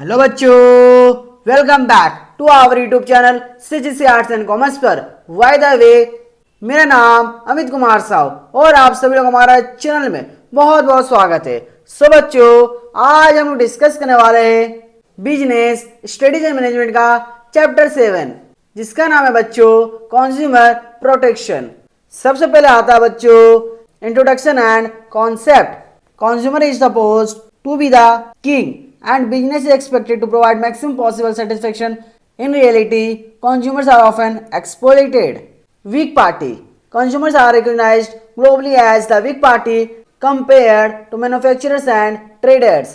Hello बच्चों, welcome back to our YouTube channel CGC arts and commerce पर। By the way, मेरा नाम अमित कुमार साहू और आप सभी लोग हमारा चैनल में बहुत बहुत स्वागत है। सो बच्चों, आज हम डिस्कस करने वाले हैं बिजनेस स्टडीज एंड मैनेजमेंट का चैप्टर 7, जिसका नाम है बच्चों कंज्यूमर प्रोटेक्शन। सबसे पहले आता है बच्चों introduction and concept. Consumer is supposed to be the king and business is expected to provide maximum possible satisfaction. In reality, consumers are often exploited. Weak party. Consumers are recognized globally as the weak party compared to manufacturers and traders.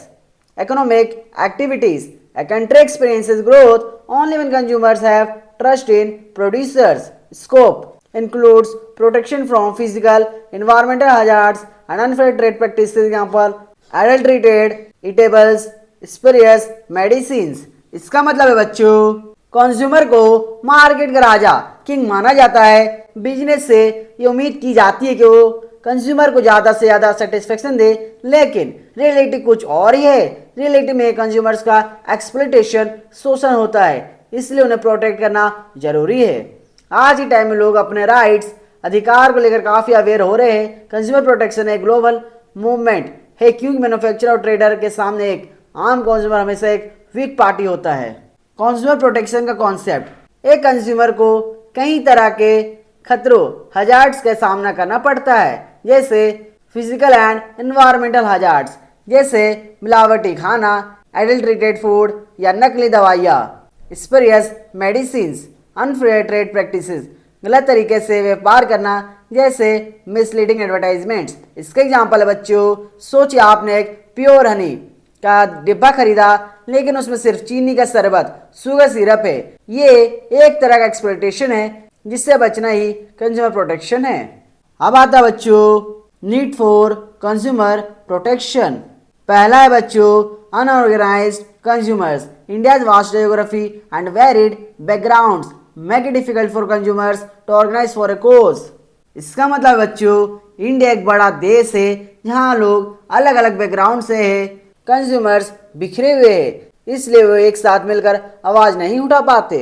Economic activities. A country experiences growth only when consumers have trust in producers. Scope includes protection from physical, environmental hazards and unfair trade practices. Example, adulterated eatables, spurious medicines। इसका मतलब है बच्चों, consumer को market का राजा king माना जाता है। Business से ये उम्मीद की जाती है कि वो कंज्यूमर को ज़्यादा से ज़्यादा सेटिस्फेक्शन दे, लेकिन रियलिटी कुछ और ही है। रियलिटी में कंज्यूमर्स का एक्सप्लॉयटेशन, शोषण होता है, इसलिए उन्हें प्रोटेक्ट करना जरूरी है। आज के टाइम में लोग अपने राइट्स, अधिकार को लेकर काफ़ी अवेयर हो रहे हैं। कंज्यूमर प्रोटेक्शन एक ग्लोबल मूवमेंट है, क्योंकि मैन्युफैक्चरर और ट्रेडर के सामने एक आम कंज्यूमर हमेशा एक वीक पार्टी होता है। कंज्यूमर प्रोटेक्शन का कॉन्सेप्ट, एक कंज्यूमर को कई तरह के खतरों, हजार्ड्स का सामना करना पड़ता है, जैसे फिजिकल एंड एनवायरमेंटल हजार्ड्स, जैसे मिलावटी खाना, एडल्ट्रेटेड फूड या नकली दवाइयाँ, स्पेरियस मेडिसिन, अनफेयर ट्रेड प्रैक्टिसेस, गलत तरीके से व्यापार करना, जैसे मिसलीडिंग एडवर्टाइजमेंट्स। इसके एग्जाम्पल है बच्चों, सोचिए आपने एक प्योर हनी का डिब्बा खरीदा, लेकिन उसमें सिर्फ चीनी का शरबत, शुगर सिरप है। ये एक तरह का एक्सप्लॉयटेशन है, जिससे बचना ही कंज्यूमर प्रोटेक्शन है। अब आता बच्चों नीड फॉर कंज्यूमर प्रोटेक्शन। पहला है बच्चों unorganised consumers. India's vast geography and varied backgrounds make it difficult for consumers to organise for a cause. इसका मतलब बच्चों, इंडिया एक बड़ा देश है जहाँ लोग अलग अलग बैकग्राउंड से हैं, कंज्यूमर्स बिखरे हुए हैं, इसलिए वो एक साथ मिलकर आवाज नहीं उठा पाते।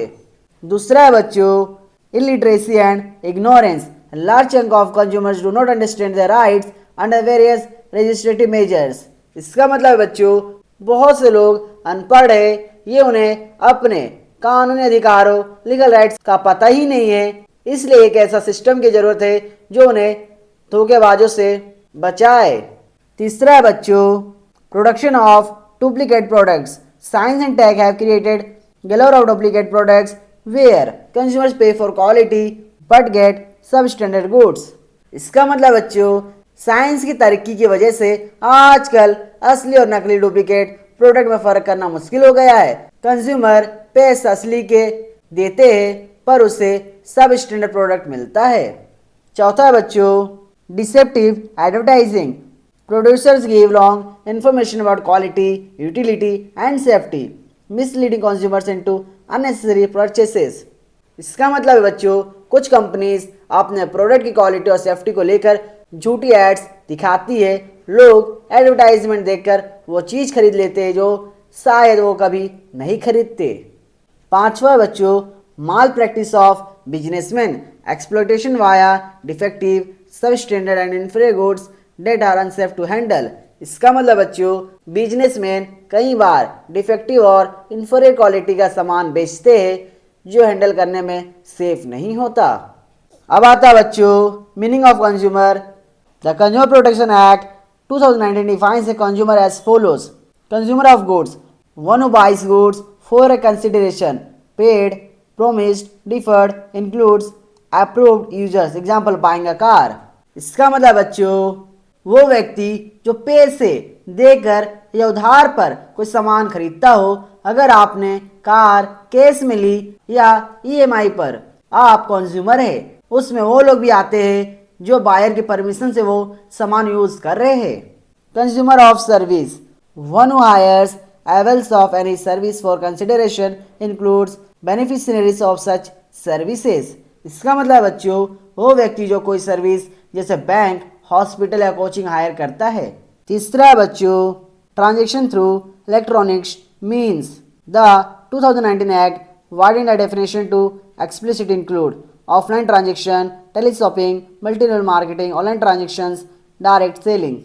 दूसरा है बच्चों illiteracy and ignorance. Large chunk of consumers do not understand their rights under various legislative measures. इसका मतलब है बच्चों, बहुत से लोग अनपढ़ है, ये उन्हें अपने कानूनी अधिकारों, लीगल राइट्स का पता ही नहीं है, इसलिए एक ऐसा सिस्टम की जरूरत है जो उन्हें धोखेबाजों से बचाए। तीसरा है बच्चों production of duplicate products. Science and tech have created galore of duplicate products where consumers pay for quality but get substandard goods. इसका मतलब बच्चों, साइंस की तरक्की की वजह से आजकल असली और नकली डुप्लीकेट प्रोडक्ट में फर्क करना मुश्किल हो गया है। कंज्यूमर पैसे असली के देते हैं, पर उसे सब स्टैंडर्ड प्रोडक्ट मिलता है। चौथा है बच्चों deceptive advertising. Producers give wrong information about quality, utility and safety, misleading consumers into unnecessary purchases. इसका मतलब है बच्चों, कुछ कंपनीज अपने प्रोडक्ट की क्वालिटी और सेफ्टी को लेकर झूठी एड्स दिखाती है। लोग एडवर्टाइजमेंट देखकर वो चीज़ खरीद लेते हैं जो शायद वो कभी नहीं खरीदते। पांचवा है बच्चों malpractice of businessman. Exploitation via defective substandard and inferior goods that are unsafe to handle. इसका मतलब बच्चों, बिजनेसमैन कई बार डिफेक्टिव और इनफीरियर क्वालिटी का सामान बेचते हैं जो हैंडल करने में सेफ नहीं होता। अब आता है बच्चों meaning of consumer. The consumer protection act 2019 defines a consumer as follows: consumer of goods, one who buys goods for a consideration, paid, promised, deferred, includes approved users. Example, buying a car. इसका मतलब बच्चों, वो व्यक्ति जो पैसे देकर या उधार पर कोई सामान खरीदता हो। अगर आपने कार कैश में ली या EMI पर, आप कंज्यूमर है। उसमें वो लोग भी आते हैं जो बायर की परमिशन से वो सामान यूज कर रहे हैं। Consumer of service, one who hires avails of any service for consideration, includes beneficiaries of such services. इसका मतलब बच्चों, वो व्यक्ति जो कोई सर्विस जैसे बैंक, हॉस्पिटल या कोचिंग हायर करता है। तीसरा बच्चों transaction through electronics means the 2019 Act widened the definition to explicitly include offline transaction, teleshopping, multi-level marketing, online transactions, direct selling.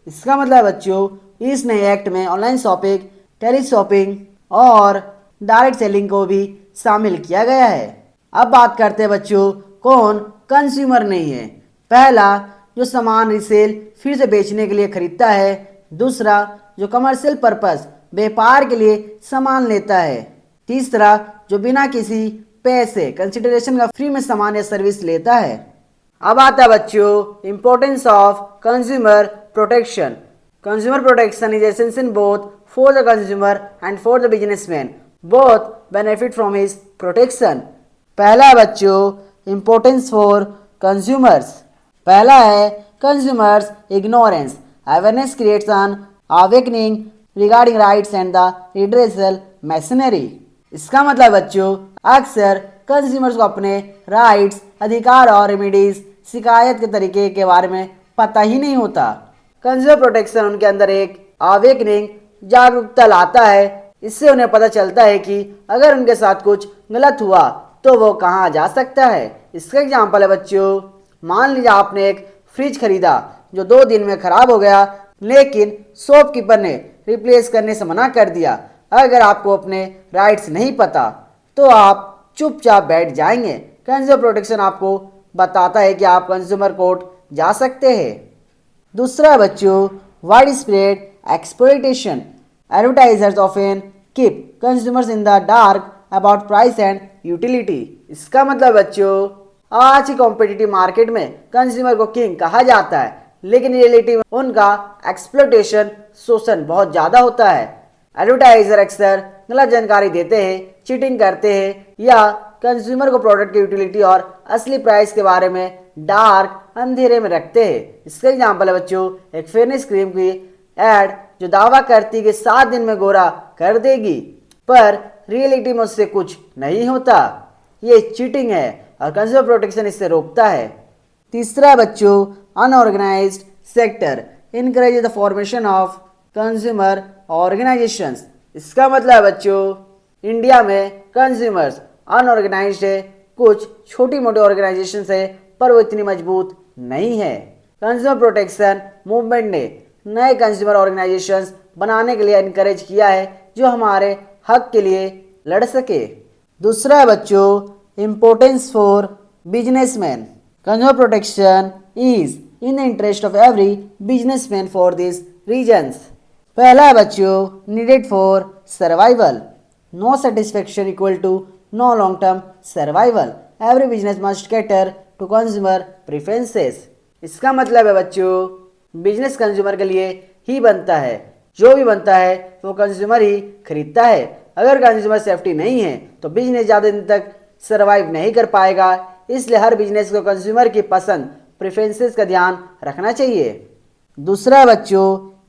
इसका मतलब है बच्चों इस नए एक्ट में ऑनलाइन शॉपिंग, टेलीशॉपिंग और डायरेक्ट सेलिंग को भी शामिल किया गया है। अब बात करते हैं बच्चों कौन कंज्यूमर नहीं है। पहला जो सामान रिसेल फिर से बेचने के लिए खरीदता है। दूसरा जो कमर्शियल पर्पस व्यापार के लिए सामान लेता है। तीसरा जो बिना किसी पैसे कंसिडरेशन का फ्री में सामान या सर्विस लेता है। अब आता है बच्चों importance of consumer protection. Consumer protection is essential both for the consumer and for the businessman, both benefit from his protection. पहला है बच्चों इंपॉर्टेंस फॉर कंज्यूमर्स। पहला है consumers ignorance awareness creates an awakening regarding rights and the redressal machinery. इसका मतलब बच्चों अक्सर consumers को अपने राइट्स, अधिकार और रेमेडीज, शिकायत के तरीके के बारे में पता ही नहीं होता। कंज्यूमर प्रोटेक्शन उनके अंदर एक अवेकनिंग जागरूकता लाता है। इससे उन्हें पता चलता है कि अगर उनके साथ कुछ गलत हुआ तो वो कहाँ जा सकता है। इसका एग्जाम्पल है बच्चों मान लीजिए आपने एक फ्रिज खरीदा जो 2 दिन में खराब हो गया, लेकिन शॉपकीपर ने रिप्लेस करने से मना कर दिया। अगर आपको अपने राइट्स नहीं पता तो आप चुपचाप बैठ जाएंगे। कंज्यूमर प्रोटेक्शन आपको बताता है कि आप कंज्यूमर कोर्ट जा सकते हैं। दूसरा बच्चों wide spread exploitation. Advertisers often keep consumers in the dark about price and utility. इसका मतलब बच्चों आज की कॉम्पिटिटिव मार्केट में कंज्यूमर को किंग कहा जाता है, लेकिन रियलिटी में उनका एक्सप्लॉयटेशन शोषण बहुत ज़्यादा होता है। एडवर्टाइजर अक्सर गलत जानकारी देते हैं, चीटिंग करते हैं या कंज्यूमर को प्रोडक्ट की यूटिलिटी और असली प्राइस के बारे में डार्क अंधेरे में रखते हैं। इसका एग्जाम्पल है बच्चों एक फेयरनेस क्रीम की एड जो दावा करती है कि 7 दिन में गोरा कर देगी, पर रियलिटी में उससे कुछ नहीं होता। ये चीटिंग है और कंज्यूमर प्रोटेक्शन इससे रोकता है। तीसरा बच्चों unorganised sector encourage the formation of consumer organisations. इसका मतलब है बच्चों इंडिया में कंज्यूमर्स अनऑर्गेनाइज्ड है, कुछ छोटी मोटी ऑर्गेनाइजेशन है पर वो इतनी मजबूत नहीं है। कंज्यूमर प्रोटेक्शन मूवमेंट ने नए कंज्यूमर ऑर्गेनाइजेशंस बनाने के लिए इनकरेज किया है जो हमारे हक के लिए लड़ सके। दूसरा है बच्चों importance for businessman. Consumer protection is in the interest of every businessman for this reasons. पहला है बच्चों needed for survival. No satisfaction equal to no long term survival. Every business must cater to consumer preferences. इसका मतलब है बच्चों business consumer के लिए ही बनता है, जो भी बनता है वो कंज्यूमर ही खरीदता है। अगर कंज्यूमर सेफ्टी नहीं है तो बिजनेस ज़्यादा दिन तक सर्वाइव नहीं कर पाएगा। इसलिए हर बिजनेस को कंज्यूमर की पसंद प्रेफरेंसेस का ध्यान रखना चाहिए। दूसरा बच्चों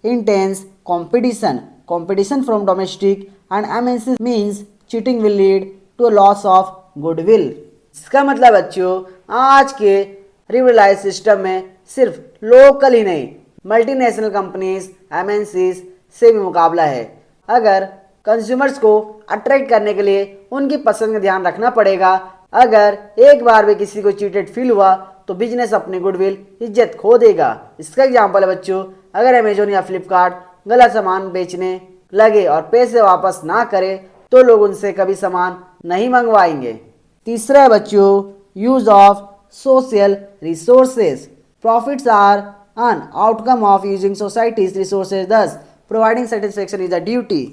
intense competition. Competition from domestic and MNC means cheating will lead to loss of goodwill. इसका मतलब बच्चों आज के रिवलाइज सिस्टम में सिर्फ लोकल ही नहीं मल्टीनेशनल कंपनीज एमएनसीज से भी मुकाबला है। अगर कंज्यूमर्स को अट्रैक्ट करने के लिए उनकी पसंद का ध्यान रखना पड़ेगा। अगर एक बार भी किसी को चीटेड फील हुआ तो बिजनेस अपनी गुडविल इज्जत खो देगा। इसका एग्जाम्पल है बच्चों अगर अमेजोन या फ्लिपकार्ट गलत सामान बेचने लगे और पैसे वापस ना करे तो लोग उनसे कभी सामान नहीं मंगवाएंगे। तीसरा है बच्चों use of social resources. Profits are an outcome of using society's resources, thus providing satisfaction is a duty.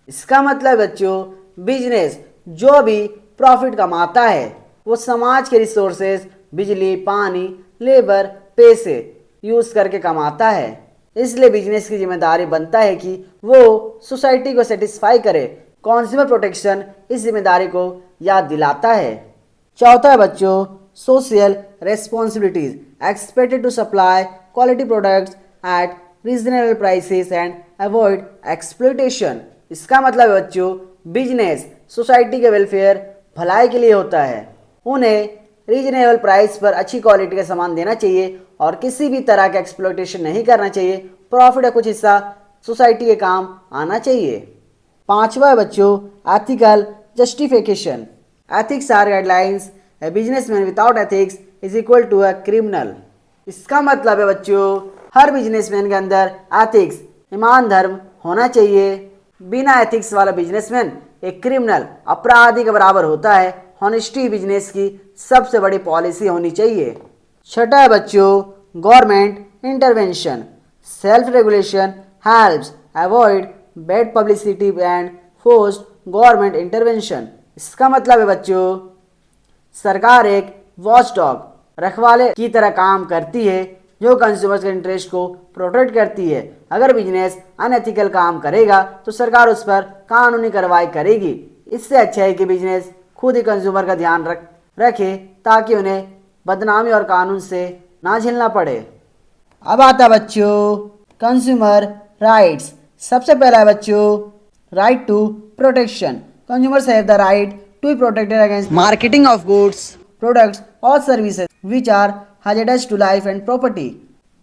इसका मतलब बच्चों बिजनेस जो भी प्रॉफिट कमाता है वो समाज के रिसोर्सेज बिजली, पानी, लेबर, पैसे यूज करके कमाता है। इसलिए बिजनेस की जिम्मेदारी बनता है कि वो सोसाइटी को सेटिस्फाई करे। कंज्यूमर प्रोटेक्शन इस जिम्मेदारी को याद दिलाता है। चौथा है बच्चों social responsibilities expected to supply quality products at reasonable prices and avoid exploitation. इसका मतलब है बच्चों बिजनेस सोसाइटी के वेलफेयर भलाई के लिए होता है। उन्हें रीजनेबल प्राइस पर अच्छी क्वालिटी का सामान देना चाहिए और किसी भी तरह का एक्सप्लॉयटेशन नहीं करना चाहिए। प्रॉफिट का कुछ हिस्सा सोसाइटी के काम आना चाहिए। पांचवा है बच्चों ethical justification. Ethics are guidelines, a businessman without ethics is equal to a criminal. इसका मतलब है बच्चों हर बिजनेसमैन के अंदर एथिक्स ईमान धर्म होना चाहिए। बिना एथिक्स वाला बिजनेसमैन एक क्रिमिनल अपराधी के बराबर होता है। हॉनेस्टी बिजनेस की सबसे बड़ी पॉलिसी होनी चाहिए। छठा है बच्चों government intervention. Self regulation helps avoid bad publicity and forced government intervention. इसका मतलब है बच्चों सरकार एक वॉच डॉग रखवाले की तरह काम करती है जो कंज्यूमर्स के इंटरेस्ट को प्रोटेक्ट करती है। अगर बिजनेस अनएथिकल काम करेगा तो सरकार उस पर कानूनी कार्रवाई करेगी। इससे अच्छा है कि बिजनेस खुद ही कंज्यूमर का ध्यान रखे ताकि उन्हें बदनामी और कानून से ना झेलना पड़े। अब आता है बच्चों कंज्यूमर राइट्स। सबसे पहला है बच्चों right to protection. Consumers have the right to be protected against marketing of goods products or services which are hazardous to life and property.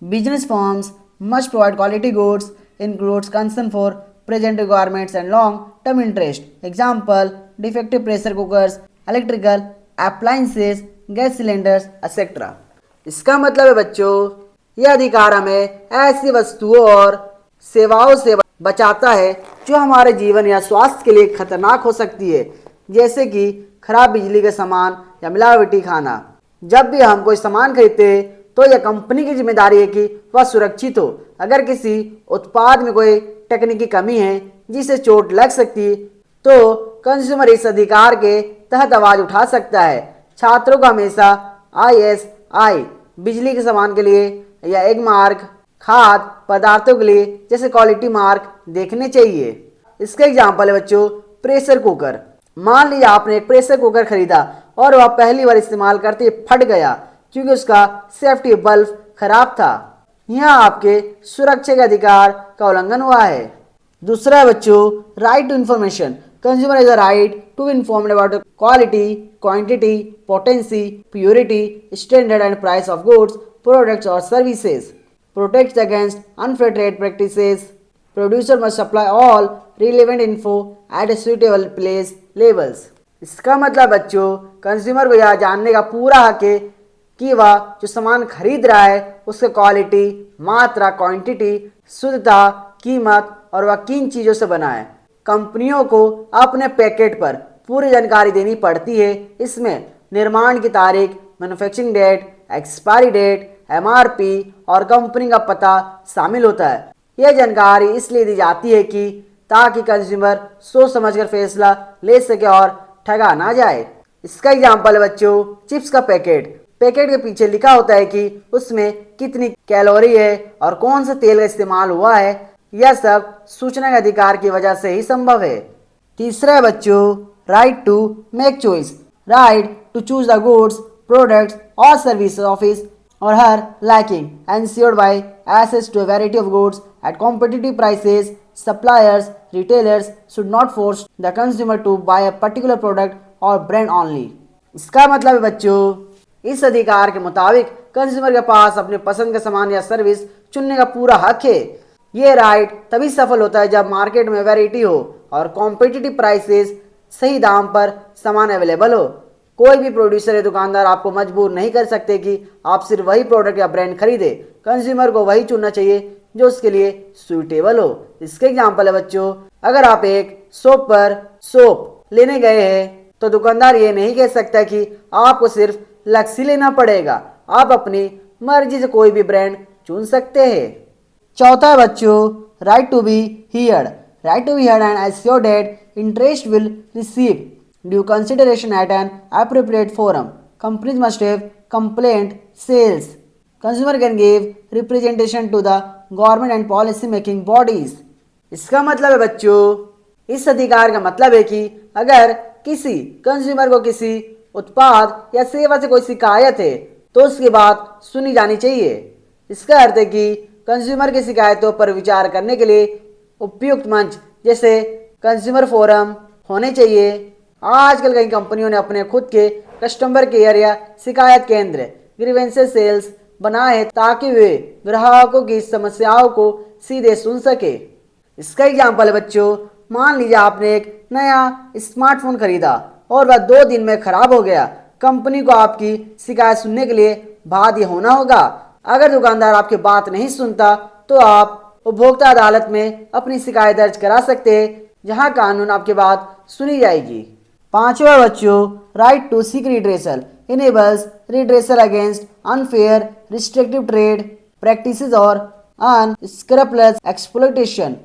Business firms must provide quality goods, includes concern for present requirements and long-term interest. Example, defective pressure cookers, electrical appliances, gas cylinders, etc. इसका मतलब है बच्चों यह अधिकार हमें ऐसी वस्तुओं और सेवाओं से बचाता है जो हमारे जीवन या स्वास्थ्य के लिए खतरनाक हो सकती है, जैसे कि खराब बिजली के सामान या मिलावटी खाना। जब भी हम कोई सामान खरीदते हैं तो यह कंपनी की जिम्मेदारी है कि वह सुरक्षित हो। अगर किसी उत्पाद में कोई तकनीकी कमी है जिससे चोट लग सकती है तो कंज्यूमर इस अधिकार के तहत आवाज उठा सकता है। छात्रों को हमेशा ISI बिजली के सामान के लिए या एक मार्क खाद्य पदार्थों के लिए जैसे क्वालिटी मार्क देखने चाहिए। इसका एग्जाम्पल है बच्चों प्रेशर कुकर। मान लीजिए आपने एक प्रेशर कुकर खरीदा और वह पहली बार इस्तेमाल करते ही फट गया क्योंकि उसका सेफ्टी बल्ब खराब था। यहाँ आपके सुरक्षा के अधिकार का उल्लंघन हुआ है। दूसरा है बच्चों right to information. Consumer is a right to informed about quality, quantity, potency, purity, standard and price of goods, products और services. Protects against unfair trade practices. Producer must supply all relevant info at a suitable place labels. इसका मतलब बच्चों consumer को यह जानने का पूरा हक है कि वह जो सामान खरीद रहा है उसके क्वालिटी, मात्रा, क्वांटिटी, शुद्धता, कीमत और वह किन चीज़ों से बना है। कंपनियों को अपने पैकेट पर पूरी जानकारी देनी पड़ती है। इसमें निर्माण की तारीख, manufacturing date, expiry date, MRP और कंपनी का पता शामिल होता है। यह जानकारी इसलिए दी जाती है कि ताकि कंज्यूमर सोच समझकर फैसला ले सके और ठगा ना जाए। इसका एग्जाम्पल है बच्चों चिप्स का पैकेट। पैकेट के पीछे लिखा होता है कि उसमें कितनी कैलोरी है और कौन सा तेल का इस्तेमाल हुआ है। यह सब सूचना के अधिकार की वजह से ही संभव है। तीसरा है बच्चों right to make choice. Right to choose the goods, products और service of his or her liking ensured by access to a variety of goods at competitive prices. Suppliers, retailers should not force the consumer to buy a particular product or brand only. इसका मतलब है बच्चों इस अधिकार के मुताबिक consumer के पास अपने पसंद का सामान या सर्विस चुनने का पूरा हक है। ये राइट तभी सफल होता है जब मार्केट में वैरायटी हो और कॉम्पिटिटिव प्राइसेस सही दाम पर सामान अवेलेबल हो। कोई भी प्रोड्यूसर या दुकानदार आपको मजबूर नहीं कर सकते कि आप सिर्फ वही प्रोडक्ट या ब्रांड खरीदे। कंज्यूमर को वही चुनना चाहिए जो उसके लिए सूटेबल हो। इसके एग्जाम्पल है बच्चों अगर आप एक शॉप पर सोप लेने गए हैं तो दुकानदार ये नहीं कह सकता कि आपको सिर्फ लक्सी लेना पड़ेगा। आप अपनी मर्जी से कोई भी ब्रांड चुन सकते हैं। चौथा है बच्चों right to be heard. Right to be heard and assure that interest will receive due consideration at an appropriate forum. Companies must have complaint sales. Consumer can give representation to the government and policy making bodies. इसका मतलब है बच्चों इस अधिकार का मतलब है कि अगर किसी कंज्यूमर को किसी उत्पाद या सेवा से कोई शिकायत है तो उसकी बात सुनी जानी चाहिए। इसका अर्थ है कि कंज्यूमर की शिकायतों पर विचार करने के लिए उपयुक्त मंच जैसे कंज्यूमर फोरम होने चाहिए। आजकल कई कंपनियों ने अपने खुद के कस्टमर केयर या शिकायत केंद्र ग्रीवेंसेस सेल्स बनाए ताकि वे ग्राहकों की समस्याओं को सीधे सुन सके। इसका एग्जाम्पल है बच्चों मान लीजिए आपने एक नया स्मार्टफोन खरीदा और वह 2 दिन में खराब हो गया। कंपनी को आपकी शिकायत सुनने के लिए बाध्य होना होगा। अगर दुकानदार आपकी बात नहीं सुनता तो आप उपभोक्ता अदालत में अपनी शिकायत दर्ज करा सकते हैं, जहां कानून आपकी बात सुनी जाएगी। पांचवा बच्चों, right to seek redressal enables redressal against unfair restrictive trade practices और unscrupulous exploitation,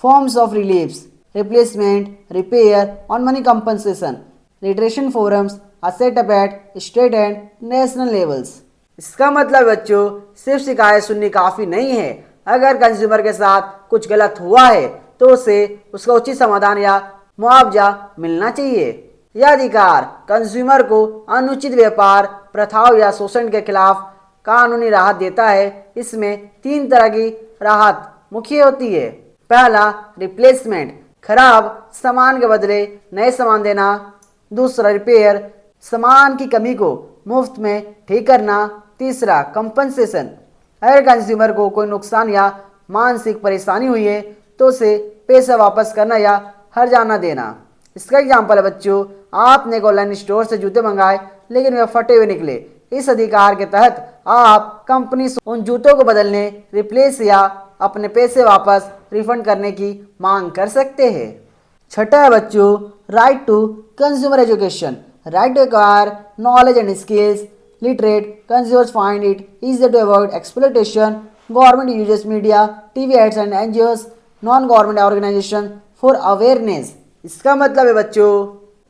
forms of reliefs, replacement, repair, on money compensation. Redressal forums are set up at state and national levels. इसका मतलब बच्चों सिर्फ शिकायत सुननी काफ़ी नहीं है। अगर कंज्यूमर के साथ कुछ गलत हुआ है तो उसे उसका उचित समाधान या मुआवजा मिलना चाहिए। यह अधिकार कंज्यूमर को अनुचित व्यापार प्रथाओं या शोषण के खिलाफ कानूनी राहत देता है। इसमें 3 तरह की राहत मुख्य होती है। पहला, रिप्लेसमेंट, खराब सामान के बदले नए सामान देना। दूसरा, रिपेयर, सामान की कमी को मुफ्त में ठीक करना। तीसरा, कंपनसेशन, अगर कंज्यूमर को कोई नुकसान या मानसिक परेशानी हुई है तो उसे पैसा वापस करना या हर्जाना देना। इसका एग्जाम्पल है बच्चों, आपने एक ऑनलाइन स्टोर से जूते मंगाए लेकिन वे फटे हुए निकले। इस अधिकार के तहत आप कंपनी से उन जूतों को बदलने, रिप्लेस या अपने पैसे वापस रिफंड करने की मांग कर सकते हैं। छठा है बच्चों, right to consumer education, right to acquire knowledge and skills, literate consumers find it easy to avoid exploitation, government uses media, TV ads and NGOs, non government organisation for awareness. इसका मतलब है बच्चों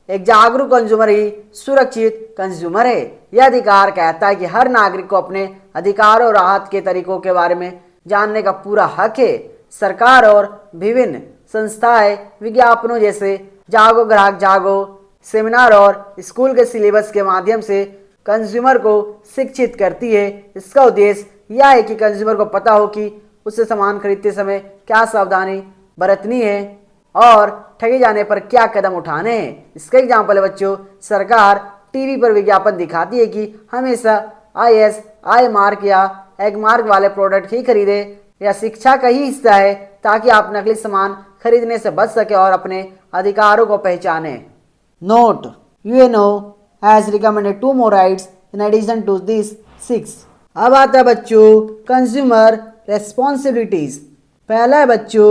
एक जागरूक कंज्यूमर ही सुरक्षित consumer है। यह अधिकार कहता है कि हर नागरिक को अपने अधिकारों और राहत के तरीकों के बारे में जानने का पूरा हक है। सरकार और विभिन्न संस्थाएं विज्ञापनों जैसे जागो ग्राहक जागो सेमिनार और स्कूल के सिलेबस के माध्यम से कंज्यूमर को शिक्षित करती है। इसका उद्देश्य यह है कि कंज्यूमर को पता हो कि उसे सामान खरीदते समय क्या सावधानी बरतनी है और ठगे जाने पर क्या कदम उठाने हैं। इसका एग्जाम्पल है बच्चों, सरकार टीवी पर विज्ञापन दिखाती है कि हमेशा ISI मार्क या एग मार्क वाले प्रोडक्ट ही खरीदे। यह शिक्षा का ही हिस्सा है ताकि आप नकली सामान खरीदने से बच सके और अपने अधिकारों को पहचाने। Note, UNO has recommended 2 more rights in addition to these 6. अब आता है बच्चों कंज्यूमर रेस्पॉन्सिबिलिटीज। पहला है बच्चों,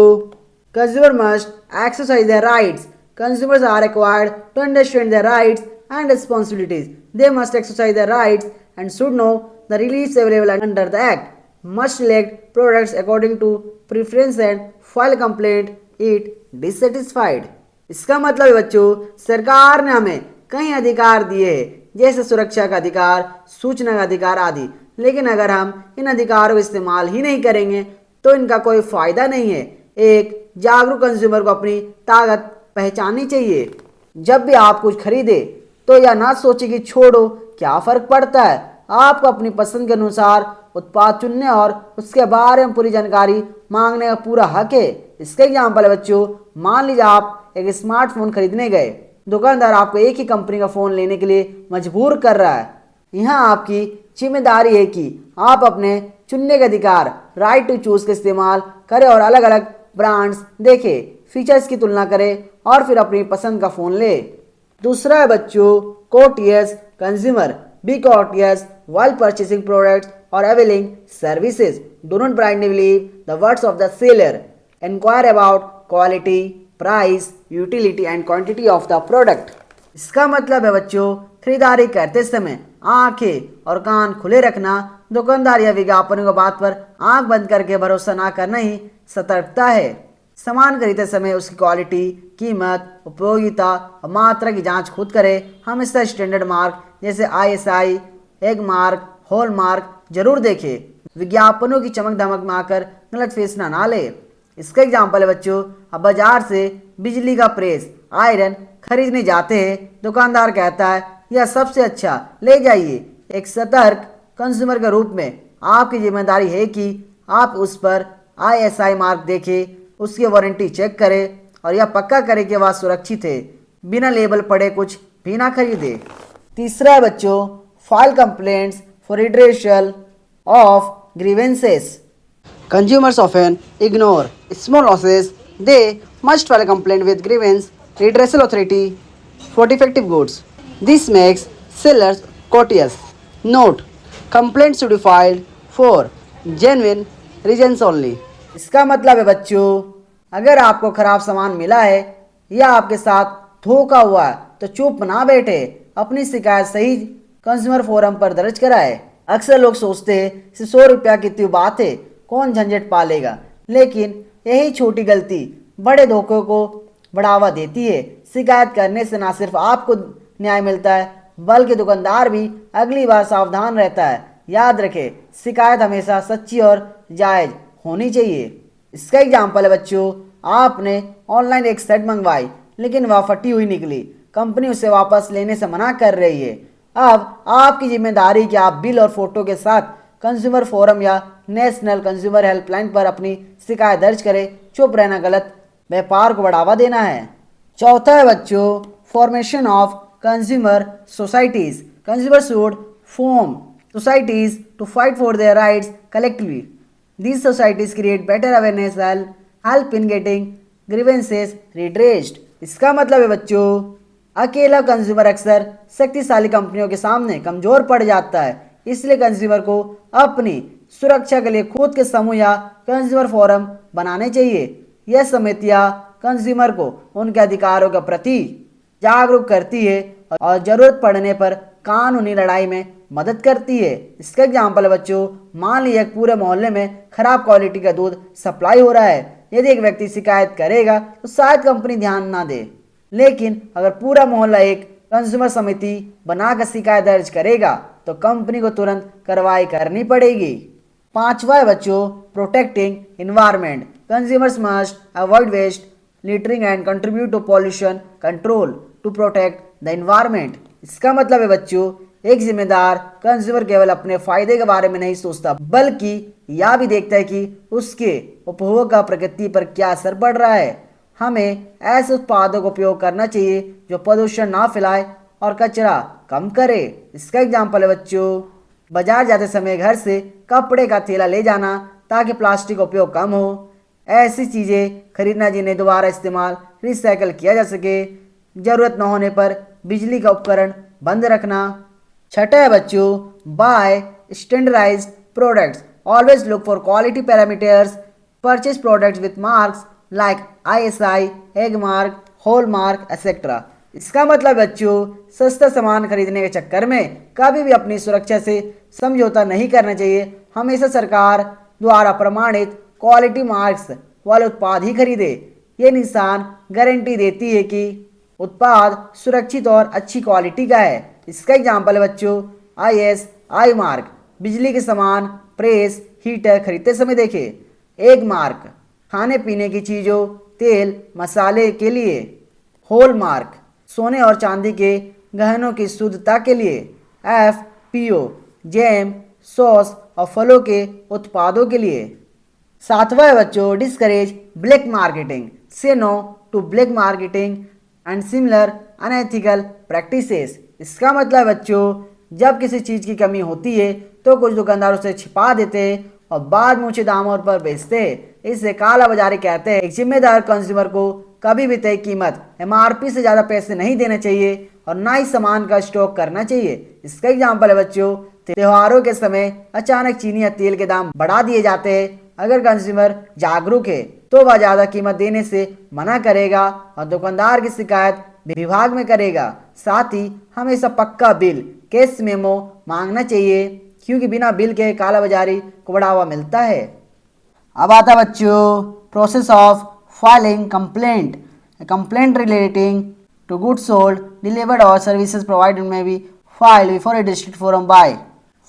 consumer must exercise their rights. Consumers are required to understand their rights and responsibilities. They must exercise their rights and should know the reliefs available under the Act. Must select products according to preference and file complaint if dissatisfied. इसका मतलब है बच्चों सरकार ने हमें कई अधिकार दिए हैं जैसे सुरक्षा का अधिकार, सूचना का अधिकार आदि, लेकिन अगर हम इन अधिकारों का इस्तेमाल ही नहीं करेंगे तो इनका कोई फायदा नहीं है। एक जागरूक कंज्यूमर को अपनी ताकत पहचाननी चाहिए। जब भी आप कुछ खरीदे तो यह ना सोचे कि छोड़ो क्या फर्क पड़ता है। आपको अपनी पसंद के अनुसार उत्पाद चुनने और उसके बारे में पूरी जानकारी मांगने का पूरा हक है। इसका एग्जाम्पल है बच्चों, मान लीजिए आप एक स्मार्टफोन खरीदने गए, दुकानदार आपको एक ही कंपनी का फ़ोन लेने के लिए मजबूर कर रहा है। यहाँ आपकी जिम्मेदारी है कि आप अपने चुनने के अधिकार राइट टू चूज का इस्तेमाल करें और अलग अलग ब्रांड्स देखें, फीचर्स की तुलना करें और फिर अपनी पसंद का फ़ोन ले। दूसरा है बच्चों courteous consumer, be courteous while purchasing products or availing services. Do not blindly believe the words of the seller. Inquire about quality, price, utility and quantity of the product. इसका मतलब है बच्चों खरीदारी करते समय आंखें और कान खुले रखना। दुकानदार या विज्ञापनों की बात पर आंख बंद करके भरोसा ना करना ही सतर्कता है। सामान खरीदते समय उसकी क्वालिटी, कीमत, उपयोगिता और मात्रा की जांच खुद करें। हमेशा स्टैंडर्ड मार्क जैसे ISI, Agmark, hall mark जरूर देखें। विज्ञापनों की चमक धमक में आकर गलत फैसला ना ले। इसका एग्जाम्पल है बच्चों, अब बाजार से बिजली का प्रेस, आयरन खरीदने जाते हैं, दुकानदार कहता है यह सबसे अच्छा, ले जाइए। एक सतर्क कंज्यूमर के रूप में आपकी जिम्मेदारी है कि आप उस पर ISI मार्क देखें, उसकी वारंटी चेक करें और यह पक्का करें कि वह सुरक्षित है। बिना लेबल पढ़े कुछ भी ना खरीदे। तीसरा है बच्चों file complaints for redressal of grievances. Consumers often ignore small losses they must file complaint with grievance redressal authority for defective goods. This makes sellers courteous. Note: complaints should be filed for genuine reasons only. इसका मतलब है बच्चों, अगर आपको खराब सामान मिला है या आपके साथ धोखा हुआ है तो चुप ना बैठे, अपनी शिकायत सही कंज्यूमर फोरम पर दर्ज कराए। अक्सर लोग सोचते हैं कि 100 रुपया की इतनी बात है, कौन झंझट पालेगा, लेकिन यही छोटी गलती बड़े धोखे को बढ़ावा देती है। शिकायत करने से ना सिर्फ आपको न्याय मिलता है बल्कि दुकानदार भी अगली बार सावधान रहता है। याद रखें, शिकायत हमेशा सच्ची और जायज़ होनी चाहिए। इसका एग्जाम्पल है बच्चों, आपने ऑनलाइन एक सेट मंगवाई लेकिन वह फटी हुई निकली, कंपनी उसे वापस लेने से मना कर रही है। अब आपकी जिम्मेदारी कि आप बिल और फोटो के साथ कंज्यूमर फोरम या नेशनल कंज्यूमर हेल्पलाइन पर अपनी शिकायत दर्ज करें। चुप रहना गलत व्यापार को बढ़ावा देना है। चौथा है बच्चों, formation of consumer societies. Consumer should form societies to fight for their rights collectively. These societies create better awareness and help in getting grievances redressed. इसका मतलब है बच्चों, अकेला कंज्यूमर अक्सर शक्तिशाली कंपनियों के सामने कमजोर पड़ जाता है, इसलिए कंज्यूमर को अपनी सुरक्षा के लिए खुद के समूह या कंज्यूमर फोरम बनाने चाहिए। यह समितियां कंज्यूमर को उनके अधिकारों के प्रति जागरूक करती है और जरूरत पड़ने पर कानूनी लड़ाई में मदद करती है। इसका एग्जाम्पल बच्चों, मान लीजिए एक पूरे मोहल्ले में खराब क्वालिटी का दूध सप्लाई हो रहा है। यदि एक व्यक्ति शिकायत करेगा तो शायद कंपनी ध्यान ना दे, लेकिन अगर पूरा मोहल्ला एक कंज्यूमर समिति बनाकर शिकायत दर्ज करेगा तो कंपनी को तुरंत कार्रवाई करनी पड़ेगी। पांचवा है बच्चों, protecting environment. Consumers must avoid waste, littering and contribute to pollution control to protect the environment. इसका मतलब है बच्चों, एक जिम्मेदार कंज्यूमर केवल अपने फायदे के बारे में नहीं सोचता बल्कि यह भी देखता है कि उसके उपभोग का प्रकृति पर क्या असर पड़ रहा है। हमें ऐसे उत्पादों का उपयोग करना चाहिए जो प्रदूषण ना फैलाए और कचरा कम करे। इसका एग्जाम्पल है बच्चों, बाजार जाते समय घर से कपड़े का थैला ले जाना ताकि प्लास्टिक का उपयोग कम हो। ऐसी चीज़ें खरीदना जिन्हें दोबारा इस्तेमाल रिसाइकल किया जा सके। ज़रूरत न होने पर बिजली का उपकरण बंद रखना। छठा है बच्चों, buy standardised products. Always look for quality parameters. Purchase products with marks like ISI, Agmark, hallmark etcetera. इसका मतलब बच्चों, सस्ता सामान खरीदने के चक्कर में कभी भी अपनी सुरक्षा से समझौता नहीं करना चाहिए। हमेशा सरकार द्वारा प्रमाणित क्वालिटी मार्क्स वाले उत्पाद ही खरीदे। ये निशान गारंटी देती है कि उत्पाद सुरक्षित और अच्छी क्वालिटी का है। इसका एग्जाम्पल है बच्चों, ISI मार्क बिजली के सामान, प्रेस, हीटर खरीदते समय देखें। एग मार्क खाने पीने की चीज़ों, तेल, मसाले के लिए। हॉल मार्क सोने और चांदी के गहनों की शुद्धता के लिए। FPO जैम, सॉस और फलों के उत्पादों के लिए। सातवां है बच्चों, discourage black marketing. Say no to black marketing and similar unethical practices. इसका मतलब बच्चों, जब किसी चीज़ की कमी होती है तो कुछ दुकानदार उसे छिपा देते हैं और बाद में ऊंचे दामों पर बेचते हैं। इसे काला बाजारी कहते हैं। एक जिम्मेदार कंज्यूमर को कभी भी तय कीमत MRP से ज़्यादा पैसे नहीं देने चाहिए और ना ही सामान का स्टॉक करना चाहिए। इसका एग्जाम्पल है बच्चों, त्योहारों के समय अचानक चीनी या तेल के दाम बढ़ा दिए जाते हैं। अगर कंज्यूमर जागरूक है तो वह ज़्यादा कीमत देने से मना करेगा और दुकानदार की शिकायत विभाग में करेगा। साथ ही हमेशा पक्का बिल, कैश मेमो मांगना चाहिए, क्योंकि बिना बिल के काला बाजारी को बढ़ावा मिलता है। अब आता बच्चों, process of filing complaint. Complaint relating to goods sold, delivered or services provided may be filed before a district forum by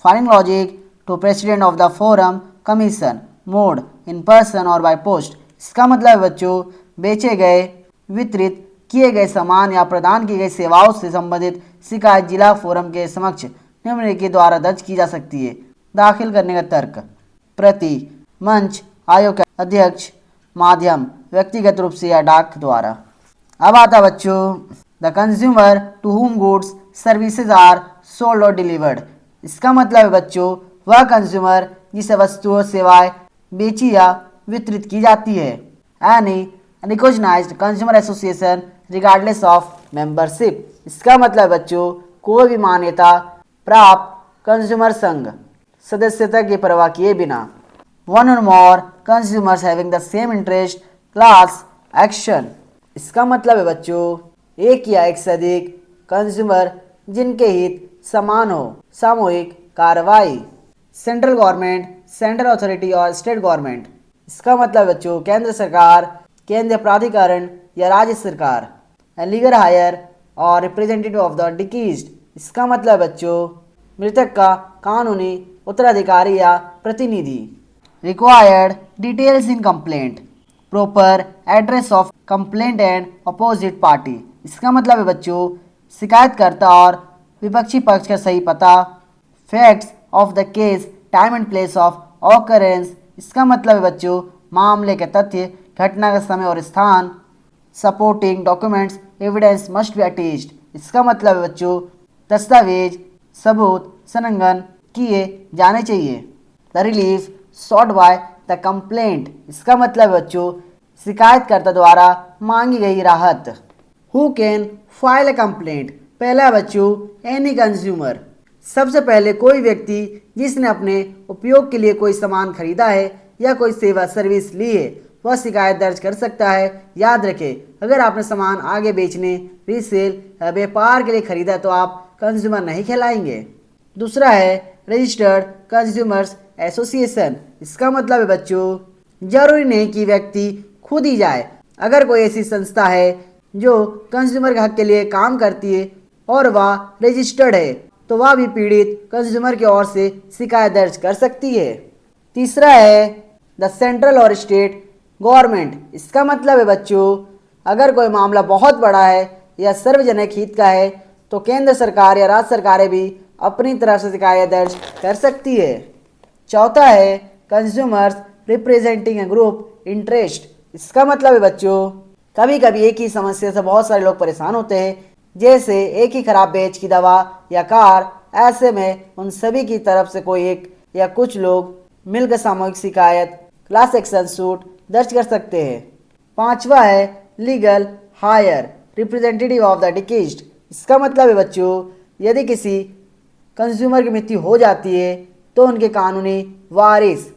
filing logic to president of the forum commission mode in person or by post। इसका मतलब बच्चों, बेचे गए, वितरित किए गए सामान या प्रदान की गई सेवाओं से संबंधित शिकायत जिला फोरम के समक्ष निम्नलिखित के द्वारा दर्ज की जा सकती है। दाखिल करने का तर्क, प्रति, मंच, आयोग के अध्यक्ष, माध्यम, व्यक्तिगत रूप से या डाक द्वारा। अब आता बच्चों, the consumer to whom goods services are sold और डिलीवर्ड। इसका मतलब है बच्चों, वह कंज्यूमर जिसे वस्तुओं सेवाएं बेची या वितरित की जाती है। Any unrecognised consumer association regardless of membership. इसका मतलब बच्चों कोई भी मान्यता प्राप्त कंज्यूमर संघ सदस्यता की परवाह किए बिना। वन और more consumers having the same interest class action. इसका मतलब है बच्चों एक या एक से अधिक कंज्यूमर जिनके हित समान हो। सामूहिक कार्रवाई। सेंट्रल गवर्नमेंट, सेंट्रल अथॉरिटी और स्टेट गवर्नमेंट। इसका मतलब बच्चों केंद्र सरकार, केंद्रीय प्राधिकरण या राज्य सरकार। लीगल हायर और रिप्रेजेंटेटिव ऑफ द डिकीज्ड। इसका मतलब बच्चों मृतक का कानूनी उत्तराधिकारी या प्रतिनिधि। Required details in complaint, proper address of complaint and opposite party. इसका मतलब है बच्चों शिकायतकर्ता और विपक्षी पक्ष का सही पता। Facts of the case, time and place of occurrence. इसका मतलब है बच्चों मामले के तथ्य, घटना का समय और स्थान। Supporting documents evidence must be attached. इसका मतलब है बच्चों दस्तावेज, सबूत संलग्न किए जाने चाहिए। The relief sought by the complaint. इसका मतलब है बच्चों शिकायतकर्ता द्वारा मांगी गई राहत। Who can file a complaint. पहला बच्चों एनी कंज्यूमर, सबसे पहले कोई व्यक्ति जिसने अपने उपयोग के लिए कोई सामान खरीदा है या कोई सेवा सर्विस ली है वह शिकायत दर्ज कर सकता है। याद रखें अगर आपने सामान आगे बेचने, रीसेल या व्यापार के लिए खरीदा तो आप कंज्यूमर नहीं कहलाएंगे। दूसरा है रजिस्टर्ड कंज्यूमर्स एसोसिएशन। इसका मतलब है बच्चों जरूरी नहीं कि व्यक्ति खुद ही जाए। अगर कोई ऐसी संस्था है जो कंज्यूमर के हक के लिए काम करती है और वह रजिस्टर्ड है तो वह भी पीड़ित कंज्यूमर की ओर से शिकायत दर्ज कर सकती है। तीसरा है द सेंट्रल और स्टेट गवर्नमेंट। इसका मतलब है बच्चों अगर कोई मामला बहुत बड़ा है या सार्वजनिक हित का है तो केंद्र सरकार या राज्य सरकारें भी अपनी तरफ से शिकायत दर्ज कर सकती है। चौथा है कंज्यूमर्स रिप्रेजेंटिंग ए ग्रुप इंटरेस्ट। इसका मतलब है बच्चों कभी कभी एक ही समस्या से बहुत सारे लोग परेशान होते हैं, जैसे एक ही खराब बेच की दवा या कार। ऐसे में उन सभी की तरफ से कोई एक या कुछ लोग मिलकर सामूहिक शिकायत क्लास एक्शन सूट दर्ज कर सकते हैं। पांचवा है legal heir representative of the deceased. इसका मतलब है बच्चों यदि किसी कंज्यूमर की मृत्यु हो जाती है तो उनके कानूनी वारिस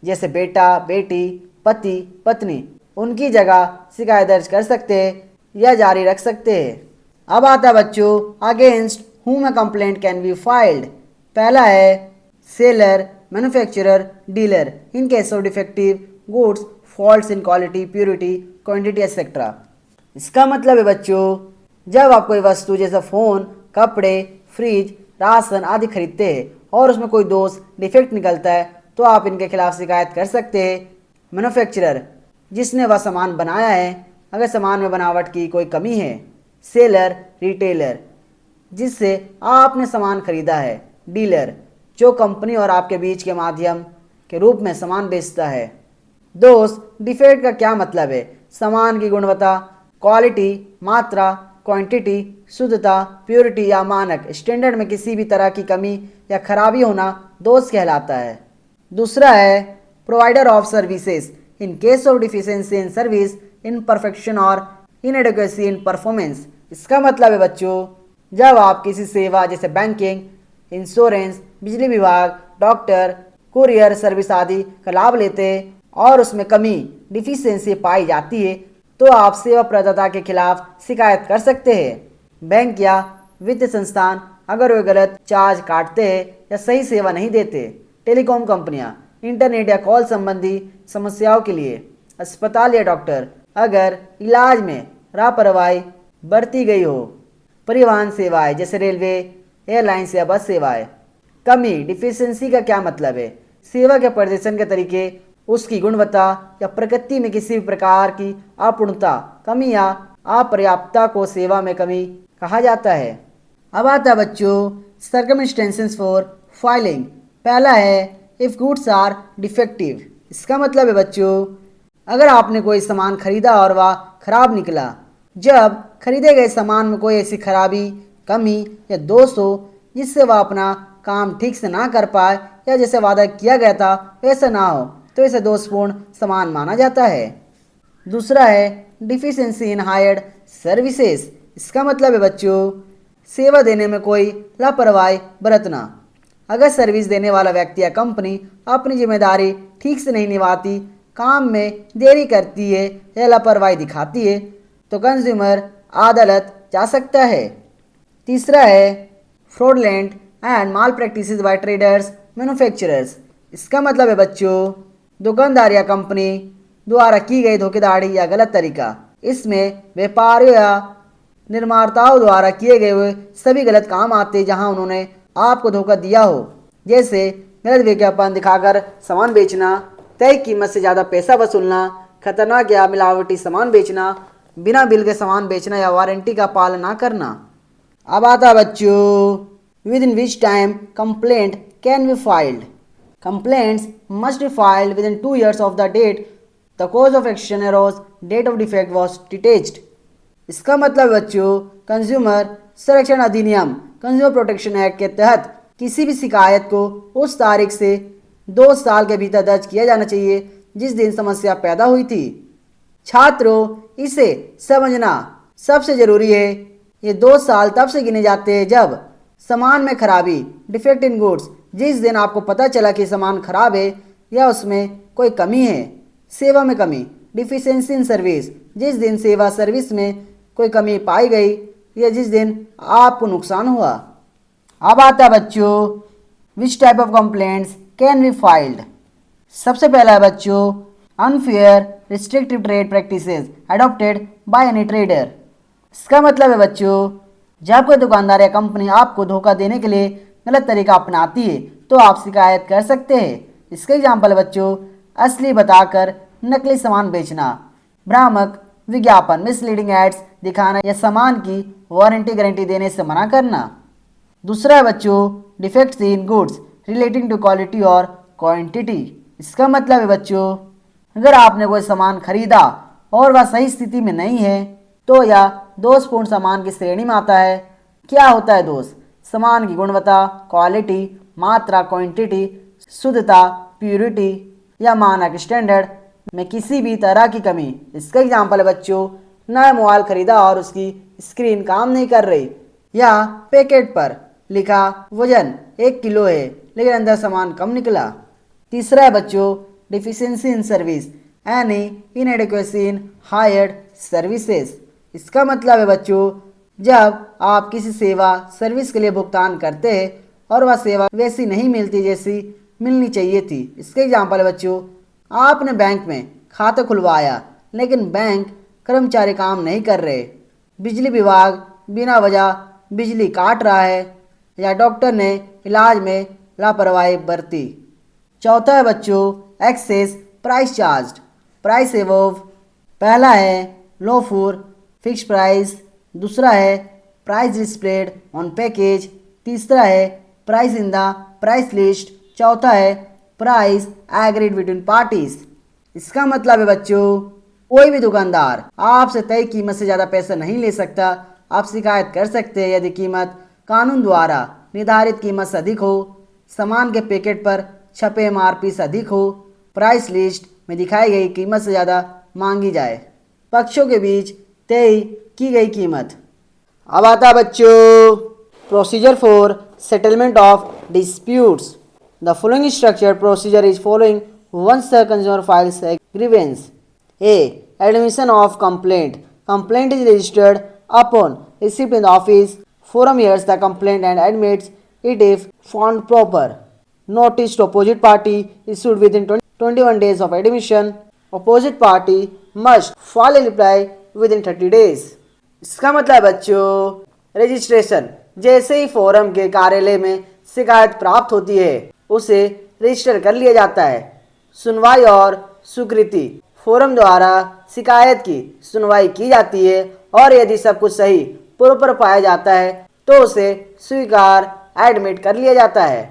जैसे बेटा, बेटी, पति, पत्नी उनकी जगह शिकायत दर्ज कर सकते हैं या जारी रख सकते हैं। अब आता है बच्चों against whom a complaint can be filed। पहला है seller, manufacturer, dealer in case of defective goods, faults in quality, purity, quantity etcetera. इसका मतलब है बच्चों जब आप कोई वस्तु जैसे फ़ोन, कपड़े, फ्रिज, राशन आदि खरीदते हैं और उसमें कोई दोष डिफेक्ट निकलता है तो आप इनके खिलाफ शिकायत कर सकते हैं। मैन्युफैक्चरर जिसने वह सामान बनाया है अगर सामान में बनावट की कोई कमी है। सेलर रिटेलर जिससे आपने सामान खरीदा है। डीलर जो कंपनी और आपके बीच के माध्यम के रूप में सामान बेचता है। दोष डिफेक्ट का क्या मतलब है? सामान की गुणवत्ता, क्वालिटी, मात्रा, क्वांटिटी, शुद्धता, प्योरिटी या मानक स्टैंडर्ड में किसी भी तरह की कमी या खराबी होना दोष कहलाता है। दूसरा है provider of services in case of deficiency in service, imperfection और इनएडेक्वेसी इन परफॉर्मेंस। इसका मतलब है बच्चों जब आप किसी सेवा जैसे बैंकिंग, इंश्योरेंस, बिजली विभाग, डॉक्टर, कुरियर सर्विस आदि का लाभ लेते हैं और उसमें कमी डिफिशियंसी पाई जाती है तो आप सेवा प्रदाता के खिलाफ शिकायत कर सकते हैं। बैंक या वित्तीय संस्थान अगर वे गलत चार्ज काटते हैं या सही सेवा नहीं देते। टेलीकॉम कंपनियां इंटरनेट या कॉल संबंधी समस्याओं के लिए। अस्पताल या डॉक्टर अगर इलाज में लापरवाही बरती गई हो। परिवहन सेवाएं जैसे रेलवे, एयरलाइंस या बस सेवाएं। कमी डिफिशियंसी का क्या मतलब है? सेवा के प्रदर्शन के तरीके, उसकी गुणवत्ता या प्रकृति में किसी भी प्रकार की अपूर्णता, कमी या अपर्याप्तता को सेवा में कमी कहा जाता है। अब आता है बच्चों सर्कमस्टेंसेस फॉर फाइलिंग। पहला है इफ़ गुड्स आर डिफेक्टिव। इसका मतलब है बच्चों अगर आपने कोई सामान खरीदा और वह खराब निकला। जब खरीदे गए सामान में कोई ऐसी खराबी, कमी या दोष हो जिससे वह अपना काम ठीक से ना कर पाए या जैसे वादा किया गया था वैसा ना हो तो इसे दोषपूर्ण सामान माना जाता है। दूसरा है डिफिशिएंसी इन हायर्ड सर्विसेज। इसका मतलब है बच्चों सेवा देने में कोई लापरवाही बरतना। अगर सर्विस देने वाला व्यक्ति या कंपनी अपनी जिम्मेदारी ठीक से नहीं निभाती, काम में देरी करती है या लापरवाही दिखाती है तो कंज्यूमर अदालत जा सकता है। तीसरा है fraudulent and malpractices by traders manufacturers. इसका मतलब है बच्चों दुकानदार या कंपनी द्वारा की गई धोखेधड़ी या गलत तरीका। इसमें व्यापारियों या निर्माताओं द्वारा किए गए हुए सभी गलत काम आते हैं जहां उन्होंने आपको धोखा दिया हो, जैसे गलत विज्ञापन दिखाकर सामान बेचना, तय कीमत से ज़्यादा पैसा वसूलना, खतरनाक या मिलावटी सामान बेचना, बिना बिल के सामान बेचना या वारंटी का पालन ना करना। अब आता है बच्चों within which time complaint can be filed. Complaints must be filed within 2 years of the date the cause of action arose date of defect was detected. इसका मतलब बच्चों कंज्यूमर संरक्षण अधिनियम कंज्यूमर प्रोटेक्शन एक्ट के तहत किसी भी शिकायत को उस तारीख से 2 साल के भीतर दर्ज किया जाना चाहिए जिस दिन समस्या पैदा हुई थी। छात्रों इसे समझना सबसे जरूरी है। ये 2 साल तब से गिने जाते हैं जब सामान में खराबी डिफेक्ट इन गुड्स, जिस दिन आपको पता चला कि सामान खराब है या उसमें कोई कमी है। सेवा में कमी डिफिशिएंसी इन सर्विस, जिस दिन सेवा सर्विस में कोई कमी पाई गई या जिस दिन आपको नुकसान हुआ। अब आता है बच्चों which type of complaints can be filed. सबसे पहला है बच्चों unfair restrictive trade practices adopted by any trader. इसका मतलब है बच्चों जब कोई दुकानदार या कंपनी आपको धोखा देने के लिए गलत तरीका अपनाती है तो आप शिकायत कर सकते हैं। इसका एग्जाम्पल है बच्चों असली बताकर नकली सामान बेचना, भ्रामक विज्ञापन मिसलीडिंग एड्स दिखाना या सामान की वारंटी गारंटी देने से मना करना। दूसरा है बच्चों defects in goods relating to quality और क्वांटिटी। इसका मतलब है बच्चों अगर आपने कोई सामान खरीदा और वह सही स्थिति में नहीं है तो यह दोषपूर्ण सामान की श्रेणी में आता है। क्या होता है दोष? सामान की गुणवत्ता, क्वालिटी, मात्रा, क्वांटिटी, शुद्धता, प्यूरिटी या मानक स्टैंडर्ड में किसी भी तरह की कमी। इसका एग्जाम्पल है बच्चों नया मोबाइल खरीदा और उसकी स्क्रीन काम नहीं कर रही या पैकेट पर लिखा वजन 1 किलो है लेकिन अंदर सामान कम निकला। तीसरा है बच्चों deficiency in service any inadequacy in hired services. इसका मतलब है बच्चों जब आप किसी सेवा सर्विस के लिए भुगतान करते हैं और वह सेवा वैसी नहीं मिलती जैसी मिलनी चाहिए थी। इसके एग्जाम्पल है बच्चों आपने बैंक में खाता खुलवाया लेकिन बैंक कर्मचारी काम नहीं कर रहे, बिजली विभाग बिना वजह बिजली काट रहा है या डॉक्टर ने इलाज में लापरवाही बरती। चौथा है बच्चों excess price charge price above. पहला है लो फॉर फिक्स प्राइस, दूसरा है प्राइस डिस्प्लेड ऑन पैकेज, तीसरा है price in the price list, चौथा है प्राइस एग्रीड बिटवीन पार्टीज। इसका मतलब है बच्चों कोई भी दुकानदार आपसे तय कीमत से ज़्यादा पैसा नहीं ले सकता। आप शिकायत कर सकते हैं यदि कीमत कानून द्वारा निर्धारित कीमत से अधिक हो, सामान के पैकेट पर छपे MRP से अधिक हो, प्राइस लिस्ट में दिखाई गई कीमत से ज़्यादा मांगी जाए, पक्षों के बीच तय की गई कीमत। अब आता है बच्चों procedure for settlement of disputes. The following structured procedure is following once the consumer files a grievance. A. Admission of complaint. Complaint is registered upon receipt in the office. Forum hears the complaint and admits it if found proper. Notice to opposite party issued within 21 days of admission. Opposite party must file a reply within 30 days. इसका मतलब बच्चों registration जैसे ही forum के कार्यालय में शिकायत प्राप्त होती है उसे रजिस्टर कर लिया जाता है। सुनवाई और स्वीकृति फोरम द्वारा शिकायत की सुनवाई की जाती है और यदि सब कुछ सही प्रॉपर पाया जाता है तो उसे स्वीकार एडमिट कर लिया जाता है।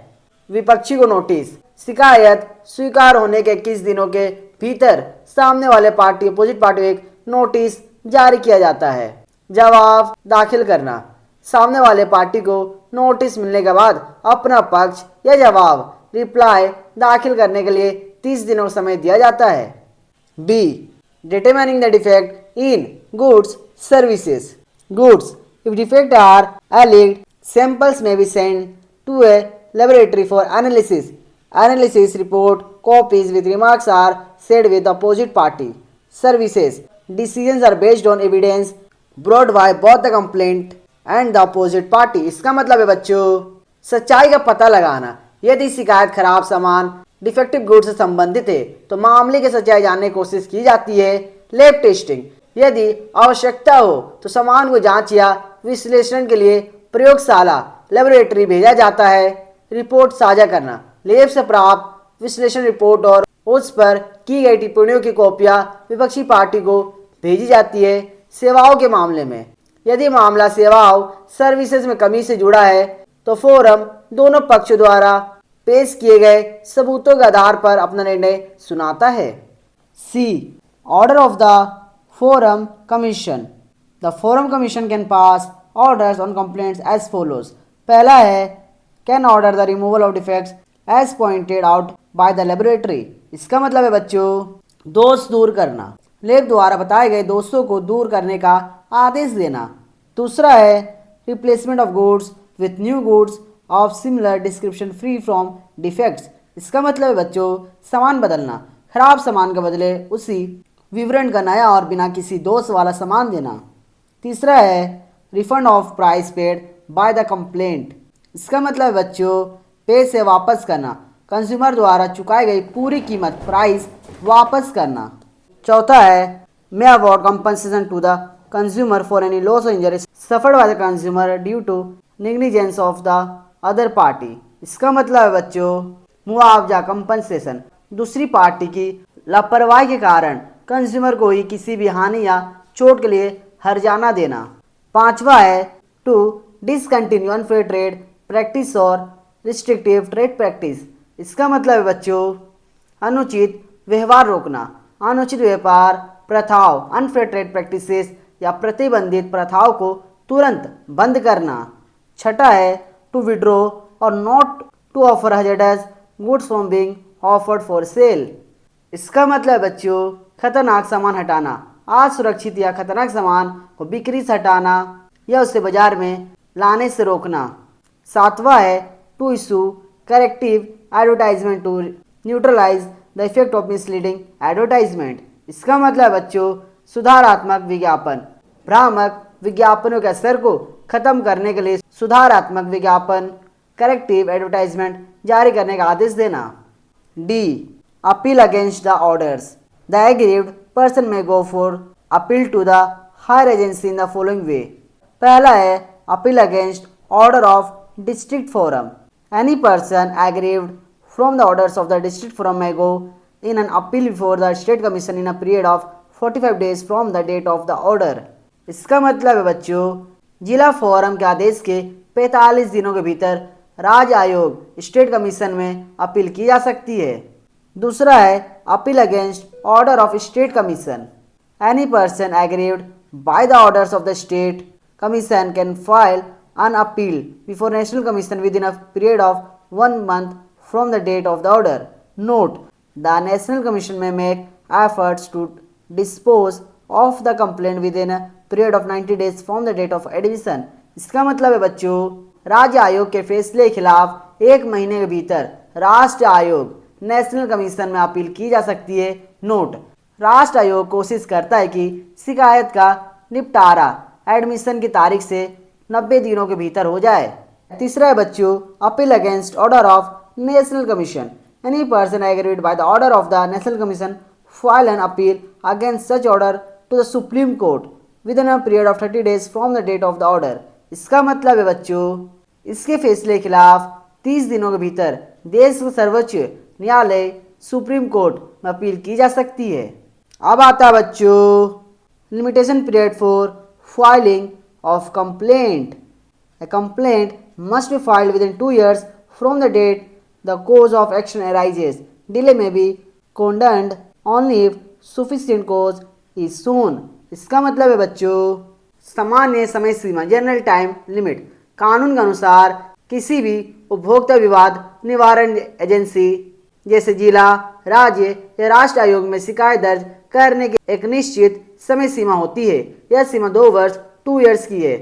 विपक्षी को नोटिस शिकायत स्वीकार होने के 21 दिनों के भीतर सामने वाले पार्टी अपोजिट पार्टी को एक नोटिस जारी किया जाता है। जवाब दाखिल करना सामने वाले पार्टी को नोटिस मिलने के बाद अपना पक्ष या जवाब रिप्लाई दाखिल करने के लिए 30 दिनों का समय दिया जाता है। B determining the defect in goods services. Goods. If defects are alleged, samples may be sent to a laboratory for analysis. Analysis report copies with remarks are shared with the opposite party. Services. Decisions are based on evidence brought by both the complaint and the opposite party. इसका मतलब है बच्चों सच्चाई का पता लगाना। यदि शिकायत खराब सामान डिफेक्टिव गुड से संबंधित है तो मामले की सच्चाई जानने की कोशिश की जाती है। Lab testing. यदि आवश्यकता हो तो सामान को जांच या विश्लेषण के लिए प्रयोगशाला लेबोरेटरी भेजा जाता है। रिपोर्ट साझा करना। लैब से प्राप्त विश्लेषण रिपोर्ट और उस पर की गई टिप्पणियों की कॉपियां विपक्षी पार्टी को भेजी जाती है। सेवाओं के मामले में यदि मामला सेवाओं सर्विसेज में कमी से जुड़ा है तो फोरम दोनों पक्षों द्वारा पेश किए गए सबूतों के आधार पर अपना निर्णय सुनाता है। C. Order of the forum commission. The forum commission can pass orders on complaints as follows. पहला है can order the removal of defects as pointed out by the laboratory. इसका मतलब है बच्चों दोष दूर करना। लैब द्वारा बताए गए दोषों को दूर करने का आदेश देना। दूसरा है replacement of goods with new goods of similar description free from defects. इसका मतलब है बच्चों सामान बदलना। खराब सामान के बदले उसी विवरण का नया और बिना किसी दोष वाला सामान देना। तीसरा है refund of price paid by the complaint. इसका मतलब है बच्चों पैसे वापस करना। कंज्यूमर द्वारा चुकाई गई पूरी कीमत प्राइस वापस करना। चौथा है may award compensation to the consumer for any loss और injury suffered by the consumer due to negligence of the other party. इसका मतलब है बच्चों मुआवजा कंपनसेशन दूसरी पार्टी की लापरवाही के कारण कंज्यूमर को ही किसी भी हानि या चोट के लिए हर्जाना देना। पांचवा है to discontinue unfair trade practice और रिस्ट्रिक्टिव ट्रेड प्रैक्टिस। इसका मतलब है बच्चों अनुचित व्यवहार रोकना। अनुचित व्यापार प्रथाओं अनफेयर ट्रेड प्रैक्टिसेस या प्रतिबंधित प्रथाओं को तुरंत बंद करना। छठा है टू विड्रॉ और not to offer hazardous goods from being offered for sale. इसका मतलब बच्चों खतरनाक सामान हटाना। असुरक्षित या खतरनाक सामान को बिक्री से हटाना या उसे बाजार में लाने से रोकना। सातवां है to issue corrective advertisement to neutralise the effect of misleading advertisement. इसका मतलब बच्चों सुधारात्मक विज्ञापन भ्रामक विज्ञापनों के असर को खत्म करने के लिए सुधारात्मक विज्ञापन करेक्टिव एडवर्टाइजमेंट जारी करने का आदेश देना। D. Appeal against the orders. The aggrieved person may go for appeal to the higher agency in the following way. पहला है appeal against order of district forum. Any person aggrieved from the orders of the district forum may go in an appeal before the state commission in a period of 45 days from the date of the order। इसका मतलब है बच्चों जिला forum के आदेश के 45 दिनों के भीतर राज्य आयोग स्टेट कमीशन में अपील की जा सकती है। दूसरा है appeal against order of state commission. Any person aggrieved by the orders of the state commission can file an appeal before national commission within a period of 1 month from the date of the order। Note: the national commission may make efforts to dispose of the complaint within a period of 90 days from the date of admission। इसका मतलब है बच्चों राज्य आयोग के फैसले के खिलाफ 1 महीने के भीतर राष्ट्र आयोग नेशनल कमीशन में अपील की जा सकती है। नोट: राष्ट्र आयोग कोशिश करता है कि शिकायत का निपटारा एडमिशन की तारीख से 90 दिनों के भीतर हो जाए। तीसरा है बच्चों appeal against order of national commission. Any person aggrieved by the order of the national commission file an appeal against such order to the Supreme Court within a period of 30 days from the date of the order. इसका मतलब है बच्चों इसके फैसले के खिलाफ 30 दिनों के भीतर देश के सर्वोच्च न्यायालय सुप्रीम कोर्ट में अपील की जा सकती है। अब आता है बच्चों limitation period for filing of complaint। A complaint must be filed within 2 years from the date the cause of action arises। Delay may be condoned only if sufficient cause is shown। इसका मतलब है बच्चों सामान्य समय सीमा general time limit कानून के अनुसार किसी भी उपभोक्ता विवाद निवारण एजेंसी जैसे जिला, राज्य या राष्ट्र आयोग में शिकायत दर्ज करने की एक निश्चित समय सीमा होती है। यह सीमा 2 वर्ष 2 ईयर्स की है।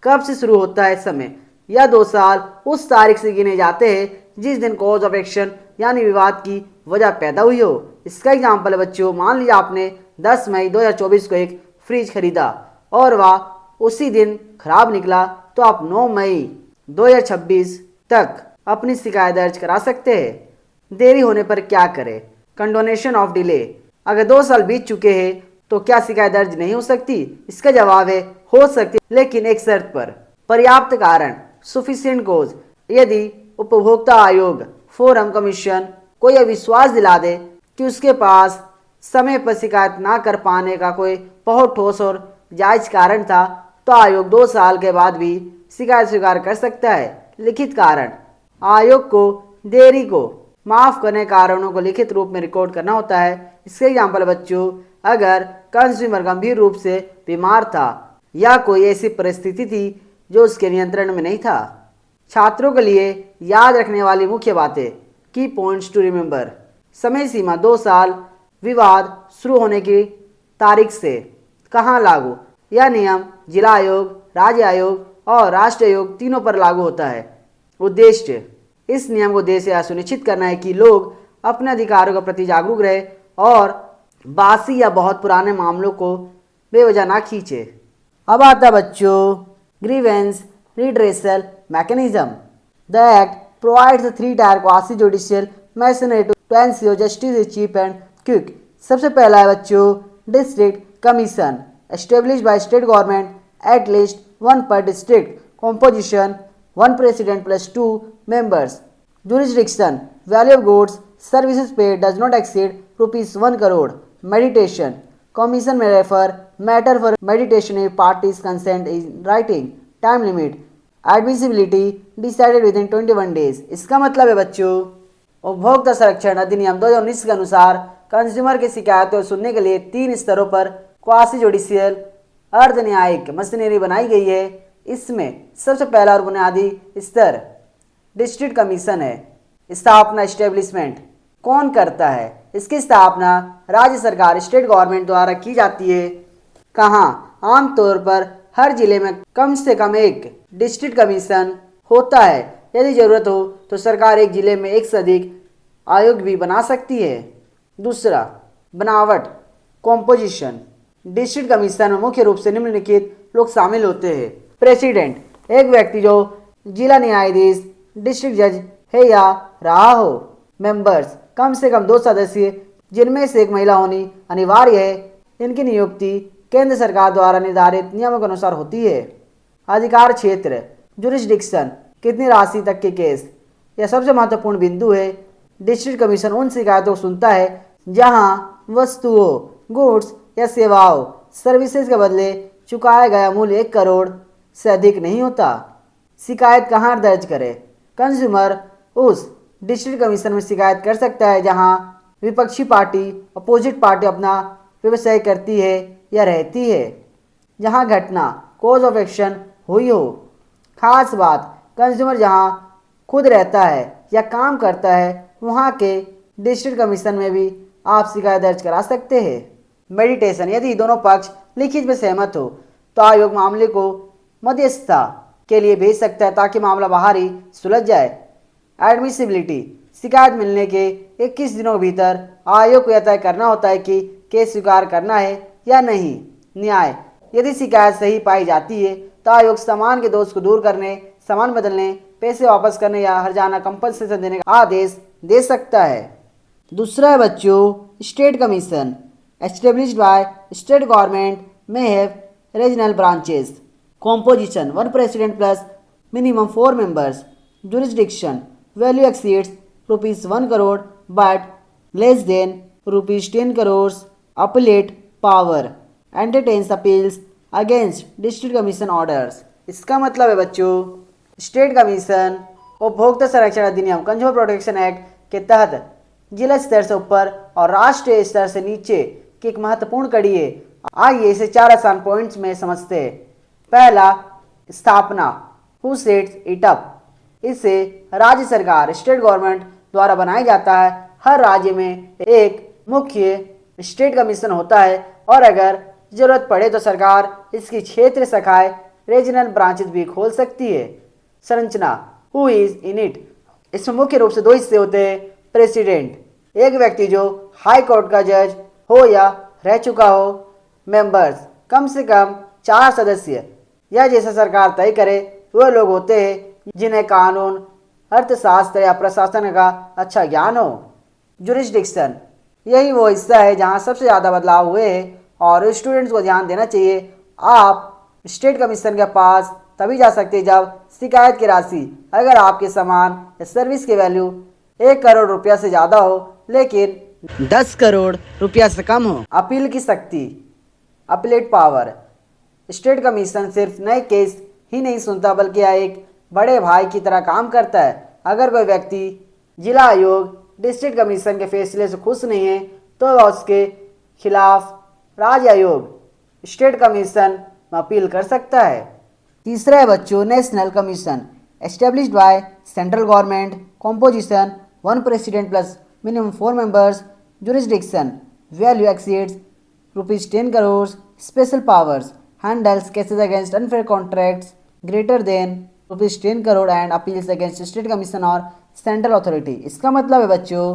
कब से शुरू होता है समय? यह 2 साल उस तारीख से गिने जाते हैं जिस दिन कॉज ऑफ एक्शन यानी विवाद की वजह पैदा हुई हो। इसका एग्जाम्पल है बच्चों, मान लीजिए आपने 10 मई 2024 को एक फ्रिज खरीदा और वह उसी दिन खराब निकला, तो आप 9 मई 2026 तक अपनी शिकायत दर्ज करा सकते हैं। देरी होने पर क्या करें? Condonation of delay. अगर 2 साल बीत चुके हैं तो क्या शिकायत दर्ज नहीं हो सकती? इसका जवाब है हो सकती, लेकिन एक शर्त पर। पर्याप्त कारण, सुफिशिएंट कोज। यदि उपभोक्ता आयोग, फोरम, कमीशन को यह विश्वास दिला दे कि उसके पास समय पर शिकायत ना कर पाने का कोई बहुत ठोस और जायज कारण था, तो आयोग 2 साल के बाद भी शिकायत स्वीकार कर सकता है। लिखित कारण, आयोग को देरी को माफ करने कारणों को लिखित रूप में रिकॉर्ड करना होता है। इसके एग्जाम्पल बच्चों, अगर कंज्यूमर गंभीर रूप से बीमार था या कोई ऐसी परिस्थिति थी जो उसके नियंत्रण में नहीं था। छात्रों के लिए याद रखने वाली मुख्य बातें, की पॉइंट्स टू रिमेंबर। समय सीमा 2 साल, विवाद शुरू होने की तारीख से। कहाँ लागू? यह नियम जिला आयोग, राज्य आयोग और राष्ट्र आयोग तीनों पर लागू होता है। उद्देश्य, इस नियम को उद्देश्य यह सुनिश्चित करना है कि लोग अपने अधिकारों के प्रति जागरूक रहे और बासी या बहुत पुराने मामलों को बेवजह ना खींचे। अब आता बच्चों grievance redressal mechanism. The act provides a 3-tier quasi judicial machinery to ensure justice is cheap and quick. सबसे पहला है बच्चों district commission, established by state government, at least 1 per district, composition 1 president plus 2 members. Jurisdiction, value of goods services paid does not exceed rupees 1 crore. Mediation, commission may refer matter for mediation if parties consent in writing. Time limit, admissibility decided with in 21 days. इसका मतलब है बच्चों उपभोक्ता संरक्षण अधिनियम 2019 के अनुसार consumer की शिकायतों सुनने के लिए 3 स्तरों पर क्वासी जुडिशियल अर्ध न्यायिक मशीनरी बनाई गई है। इसमें सबसे पहला और बुनियादी स्तर डिस्ट्रिक्ट कमीशन है। स्थापना, एस्टेब्लिशमेंट कौन करता है? इसकी स्थापना राज्य सरकार, स्टेट गवर्नमेंट द्वारा की जाती है। कहाँ? आमतौर पर हर जिले में कम से कम एक डिस्ट्रिक्ट कमीशन होता है। यदि जरूरत हो तो सरकार एक जिले में एक से अधिक आयोग भी बना सकती है। दूसरा, बनावट, कॉम्पोजिशन। डिस्ट्रिक्ट कमीशन में मुख्य रूप से निम्नलिखित लोग शामिल होते हैं। प्रेसिडेंट, एक व्यक्ति जो जिला न्यायाधीश, डिस्ट्रिक्ट जज है या रहा हो। मेंबर्स, कम से कम 2 सदस्य जिनमें से एक महिला होनी अनिवार्य है। इनकी नियुक्ति केंद्र सरकार द्वारा निर्धारित नियमों के अनुसार होती है। अधिकार क्षेत्र, जुरिस्डिक्शन, कितनी राशि तक के केस। यह सबसे महत्वपूर्ण बिंदु है। डिस्ट्रिक्ट कमीशन उन शिकायतों को सुनता है जहां वस्तुओं, गुड्स या सेवाओं, सर्विसेज के बदले चुकाया गया मूल्य 1 करोड़ से अधिक नहीं होता। शिकायत कहाँ दर्ज करें? कंज्यूमर उस डिस्ट्रिक्ट कमीशन में शिकायत कर सकता है जहां विपक्षी पार्टी, अपोजिट पार्टी अपना व्यवसाय करती है या रहती है, जहां घटना कॉज ऑफ एक्शन हुई हो। खास बात, कंज्यूमर जहां खुद रहता है या काम करता है वहां के डिस्ट्रिक्ट कमीशन में भी आप शिकायत दर्ज करा सकते हैं। मेडिटेशन, यदि दोनों पक्ष लिखित में सहमत हो तो आयोग मामले को मध्यस्थता के लिए भेज सकता है ताकि मामला बाहर ही सुलझ जाए। एडमिसिबिलिटी, शिकायत मिलने के 21 दिनों के भीतर आयोग को यह तय करना होता है कि केस स्वीकार करना है या नहीं। न्याय, यदि शिकायत सही पाई जाती है तो आयोग सामान के दोष को दूर करने, सामान बदलने, पैसे वापस करने या हर्जाना कंपनसेशन देने का आदेश दे सकता है। दूसरा है बच्चों state commission, established by state government may have regional branches. Composition 1 president plus minimum 4 members. Jurisdiction, value exceeds rupees 1 crore but less than rupees 10 crore. Appellate power, entertains appeals against district commission orders. इसका मतलब है बच्चों state commission उपभोक्ता संरक्षण अधिनियम consumer protection act के तहत जिला स्तर से ऊपर और राष्ट्रीय स्तर से नीचे की एक महत्वपूर्ण कड़ी है। आइए इसे 4 आसान पॉइंट्स में समझते हैं। पहला, स्थापना, हु सेट्स इट अप। इसे राज्य सरकार, स्टेट गवर्नमेंट द्वारा बनाया जाता है हर राज्य में एक मुख्य स्टेट कमीशन होता है और अगर जरूरत पड़े तो सरकार इसकी क्षेत्र शाखाएं रीजनल ब्रांचेस भी खोल सकती है। संरचना, हु इज इन इट। इसमें मुख्य रूप से दो हिस्से होते हैं। प्रेसिडेंट, एक व्यक्ति जो हाई कोर्ट का जज हो या रह चुका हो। मेंबर्स, कम से कम 4 सदस्य या जैसा सरकार तय करे वह लोग होते हैं जिन्हें कानून, अर्थशास्त्र या प्रशासन का अच्छा ज्ञान हो। जुरिस्डिक्शन, यही वो हिस्सा है जहां सबसे ज़्यादा बदलाव हुए हैं और स्टूडेंट्स को ध्यान देना चाहिए। आप स्टेट कमीशन के पास तभी जा सकते हैं जब शिकायत की राशि अगर आपके सामान या सर्विस की वैल्यू 1 करोड़ रुपया से ज़्यादा हो लेकिन 10 करोड़ रुपया से कम हो। अपील की शक्ति, अपीलेट पावर। स्टेट कमीशन सिर्फ नए केस ही नहीं सुनता बल्कि यह एक बड़े भाई की तरह काम करता है। अगर कोई व्यक्ति जिला आयोग डिस्ट्रिक्ट कमीशन के फैसले से खुश नहीं है तो वह उसके खिलाफ राज्य आयोग स्टेट कमीशन में अपील कर सकता है। तीसरा है बच्चों national commission, established by central government, composition 1 president plus minimum 4 members, jurisdiction value exceeds ₹10 crore, special powers, handles cases against unfair contracts greater than ₹10 crore and appeals against state commission और central authority. इसका मतलब है बच्चों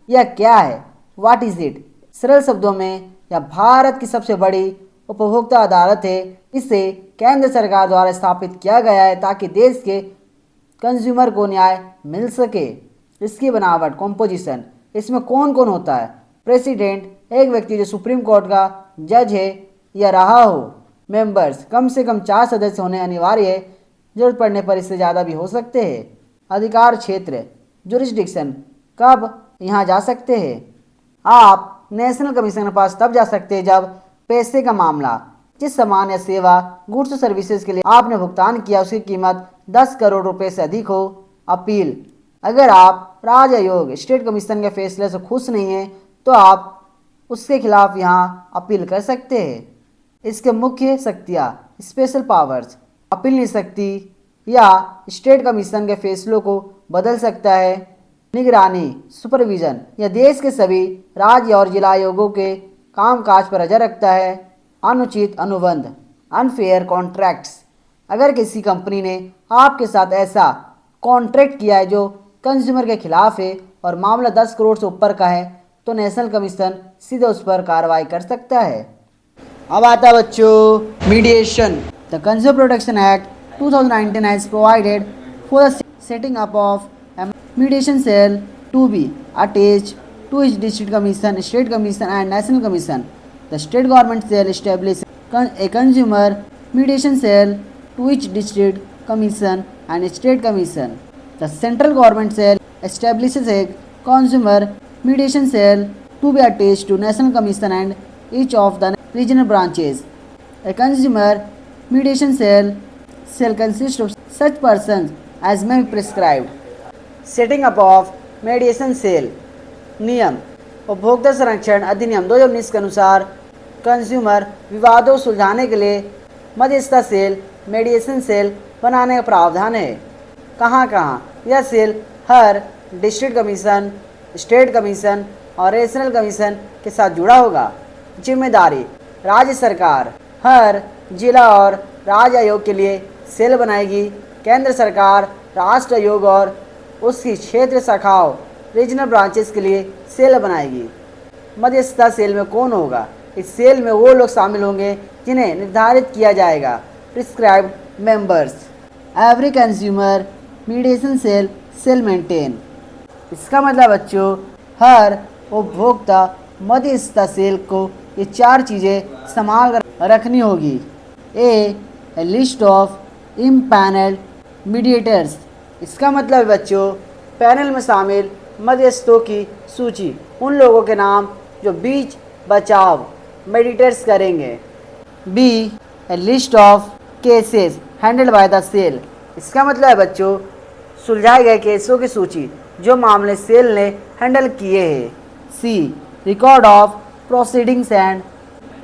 यह क्या है, व्हाट इज इट। सरल शब्दों में यह भारत की सबसे बड़ी उपभोक्ता अदालत है। इसे केंद्र सरकार द्वारा स्थापित किया गया है ताकि देश के कंज्यूमर को न्याय मिल सके। इसकी बनावट, कॉम्पोजिशन, इसमें कौन कौन होता है। प्रेसिडेंट, एक व्यक्ति जो सुप्रीम कोर्ट का जज है या रहा हो। मेंबर्स, कम से कम 4 सदस्य होने अनिवार्य है, जरूरत पड़ने पर इससे ज़्यादा भी हो सकते हैं। अधिकार क्षेत्र, जुरिस्डिक्शन, कब यहाँ जा सकते हैं। आप नेशनल कमीशन के पास तब जा सकते हैं जब पैसे का मामला, जिस सामान या सेवा, गुड्स सर्विसेज के लिए आपने भुगतान किया उसकी कीमत 10 करोड़ रुपए से अधिक हो। अपील, अगर आप राज्य आयोग स्टेट कमीशन के फैसले से खुश नहीं हैं तो आप उसके खिलाफ यहाँ अपील कर सकते हैं। इसके मुख्य शक्तियाँ, स्पेशल पावर्स, अपील शक्ति या स्टेट कमीशन के फैसलों को बदल सकता है। निगरानी, सुपरविजन, यह देश के सभी राज्य और जिला आयोगों के कामकाज पर नजर रखता है। अनुचित अनुबंध, अनफेयर कॉन्ट्रैक्ट्स, अगर किसी कंपनी ने आपके साथ ऐसा कॉन्ट्रैक्ट किया है जो कंज्यूमर के खिलाफ है और मामला 10 करोड़ से ऊपर का है तो नेशनल कमीशन सीधे उस पर कार्रवाई कर सकता है। अब आता बच्चों mediation. The consumer protection act 2019 has provided for the setting up of mediation cell to be attached to each district commission, state commission and national commission. The state government shall establish a consumer mediation cell to each district commission and state commission. The central government shall establishes a consumer mediation cell to be attached to national commission and each of the regional branches. A consumer mediation cell shall consist of such persons as may be prescribed. Setting up of mediation cell. नियम, उपभोक्ता संरक्षण अधिनियम 2019 के अनुसार consumer विवादों सुलझाने के लिए मध्यस्थता सेल, मेडिएशन सेल बनाने का प्रावधान है। कहाँ कहाँ यह सेल हर डिस्ट्रिक्ट कमीशन, स्टेट कमीशन और रीजनल कमीशन के साथ जुड़ा होगा। जिम्मेदारी, राज्य सरकार हर जिला और राज्य आयोग के लिए सेल बनाएगी। केंद्र सरकार राष्ट्र आयोग और उसकी क्षेत्र शाखाओं रीजनल ब्रांचेस के लिए सेल बनाएगी। मध्यस्थता सेल में कौन होगा? इस सेल में वो लोग शामिल होंगे जिन्हें निर्धारित किया जाएगा। Prescribed members, every consumer mediation cell shall maintain. इसका मतलब बच्चों हर उपभोक्ता मध्यस्थता सेल को ये 4 चीज़ें संभाल कर रखनी होगी। ए लिस्ट ऑफ इम्पैनल्ड मीडिएटर्स। इसका मतलब है बच्चों पैनल में शामिल मध्यस्थों की सूची, उन लोगों के नाम जो बीच बचाव मेडिएटर्स करेंगे। B list of cases handled by the cell. इसका मतलब है बच्चों सुलझाए गए केसों की सूची जो मामले सेल ने हैंडल किए हैं। सी रिकॉर्ड ऑफ प्रोसीडिंग्स एंड।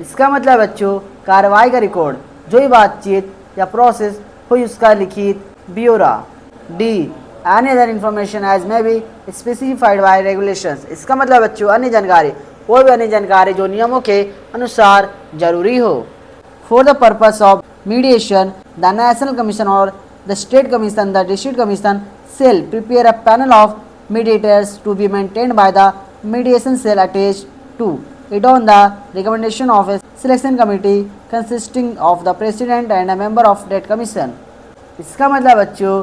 इसका मतलब है बच्चों कार्रवाई का रिकॉर्ड, जो ही बातचीत या प्रोसेस हुई उसका लिखित ब्यौरा। D any other information as may be specified by regulations. इसका मतलब बच्चों अन्य जानकारी, कोई भी अन्य जानकारी जो नियमों के अनुसार जरूरी हो। For the purpose of mediation the national commission और the state commission, the district commission shall prepare a panel of mediators to be maintained by the mediation cell attached to it on the recommendation of a selection committee consisting of the president and a member of that commission। इसका मतलब बच्चों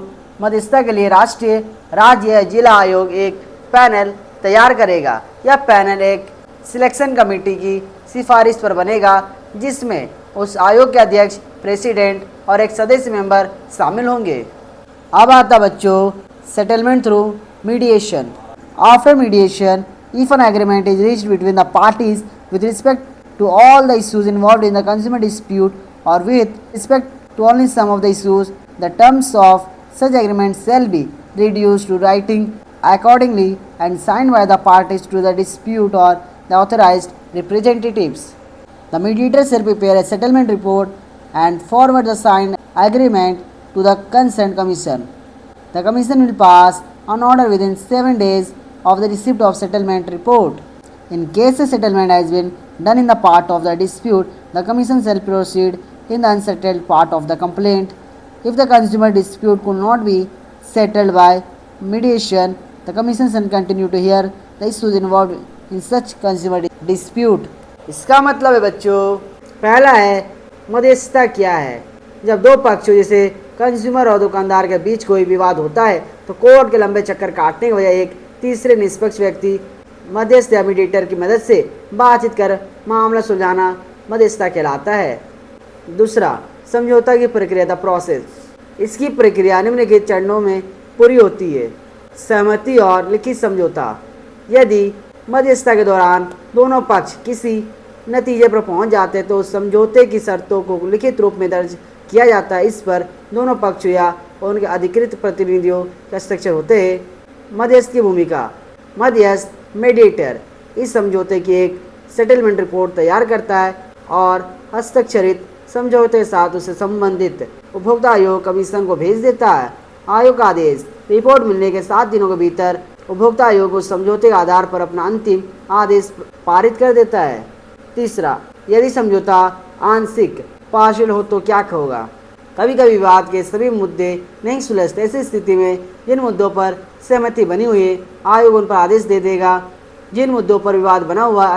मध्यस्थता के लिए राष्ट्रीय, राज्य या जिला आयोग एक पैनल तैयार करेगा। यह पैनल एक सिलेक्शन कमेटी की सिफारिश पर बनेगा जिसमें उस आयोग के अध्यक्ष, प्रेसिडेंट और एक सदस्य मेंबर शामिल होंगे। अब आता बच्चों settlement through mediation. After mediation if an agreement is reached between the parties with respect to all the issues involved in the consumer dispute और with respect to only some of the issues, the terms of such agreement shall be reduced to writing accordingly and signed by the parties to the dispute or the authorized representatives। The mediator shall prepare a settlement report and forward the signed agreement to the concerned commission। The commission will pass an order within 7 days of the receipt of settlement report। In case a settlement has been done in the part of the dispute, the commission shall proceed in the unsettled part of the complaint। If the consumer dispute could not be settled by mediation, the commission shall continue to hear the issues involved in such consumer dispute। इसका मतलब है बच्चों, पहला है मध्यस्थता क्या है। जब दो पक्षों जैसे कंज्यूमर और दुकानदार के बीच कोई विवाद होता है तो कोर्ट के लंबे चक्कर काटने के बजाय एक तीसरे निष्पक्ष व्यक्ति मध्यस्थ या मीडिएटर की मदद से बातचीत कर मामला सुलझाना मध्यस्थता कहलाता है। दूसरा, समझौता की प्रक्रिया, द प्रोसेस। इसकी प्रक्रिया निम्नलिखित चरणों में पूरी होती है। सहमति और लिखित समझौता। यदि मध्यस्थता के दौरान दोनों पक्ष किसी नतीजे पर पहुंच जाते हैं तो उस समझौते की शर्तों को लिखित रूप में दर्ज किया जाता है। इस पर दोनों पक्षों या उनके अधिकृत प्रतिनिधियों के हस्ताक्षर होते हैं। मध्यस्थ की भूमिका। मध्यस्थ मीडिएटर इस समझौते की एक सेटलमेंट रिपोर्ट तैयार करता है और हस्ताक्षरित समझौते के साथ उसे संबंधित उपभोक्ता आयोग कमीशन को भेज देता है। आयोग का आदेश। रिपोर्ट मिलने के 7 दिनों के भीतर उपभोक्ता आयोग उस समझौते के आधार पर अपना अंतिम आदेश पारित कर देता है। तीसरा, यदि समझौता आंशिक पार्शियल हो तो क्या होगा। कभी कभी विवाद के सभी मुद्दे नहीं सुलझते। ऐसी स्थिति में जिन मुद्दों पर सहमति बनी हुई है आयोग उन पर आदेश दे देगा। जिन मुद्दों पर विवाद बना हुआ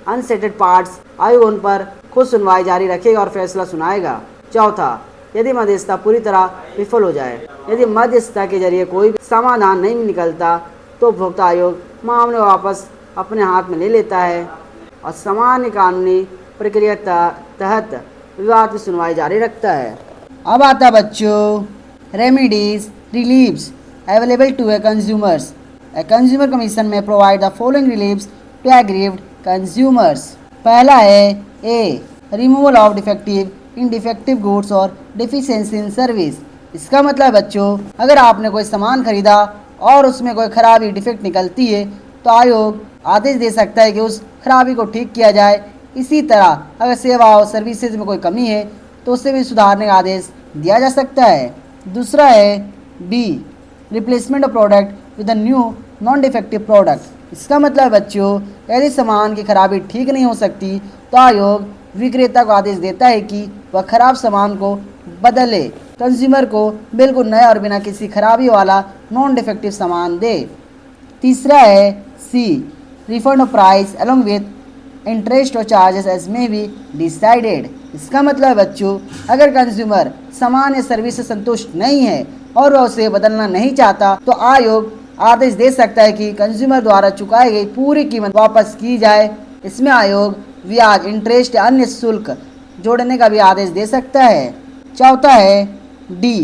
अनसेटेड पार्ट्स, आयोग उन पर खुद सुनवाई जारी रखेगा और फैसला सुनाएगा। चौथा, यदि मध्यस्थता पूरी तरह विफल हो जाए। यदि मध्यस्थता के जरिए कोई समाधान नहीं निकलता तो उपभोक्ता आयोग मामले वापस अपने हाथ में ले लेता है और सामान्य कानूनी प्रक्रिया तहत विवाद की सुनवाई जारी रखता है। अब आता बच्चों remedies, reliefs available to a consumers. A consumer commission may provide the following reliefs to aggrieved consumers. पहला है A, removal of defective in defective goods और डिफिशियंसी इन सर्विस। इसका मतलब बच्चों, अगर आपने कोई सामान खरीदा और उसमें कोई खराबी डिफेक्ट निकलती है तो आयोग आदेश दे सकता है कि उस खराबी को ठीक किया जाए। इसी तरह अगर सेवा और सर्विसेज में कोई कमी है तो उससे भी सुधारने का आदेश दिया जा सकता है। दूसरा है B, replacement of product with a new non defective product. इसका मतलब बच्चों, यदि सामान की खराबी ठीक नहीं हो सकती तो आयोग विक्रेता को आदेश देता है कि वह खराब सामान को बदले, कंज्यूमर को बिल्कुल नया और बिना किसी खराबी वाला नॉन डिफेक्टिव सामान दे। तीसरा है C, refund of price along with interest और charges as may be decided. इसका मतलब बच्चों, अगर कंज्यूमर सामान या सर्विस से संतुष्ट नहीं है और वह उसे बदलना नहीं चाहता तो आयोग आदेश दे सकता है कि कंज्यूमर द्वारा चुकाई गई पूरी कीमत वापस की जाए। इसमें आयोग ब्याज, इंटरेस्ट या अन्य शुल्क जोड़ने का भी आदेश दे सकता है। चौथा है D,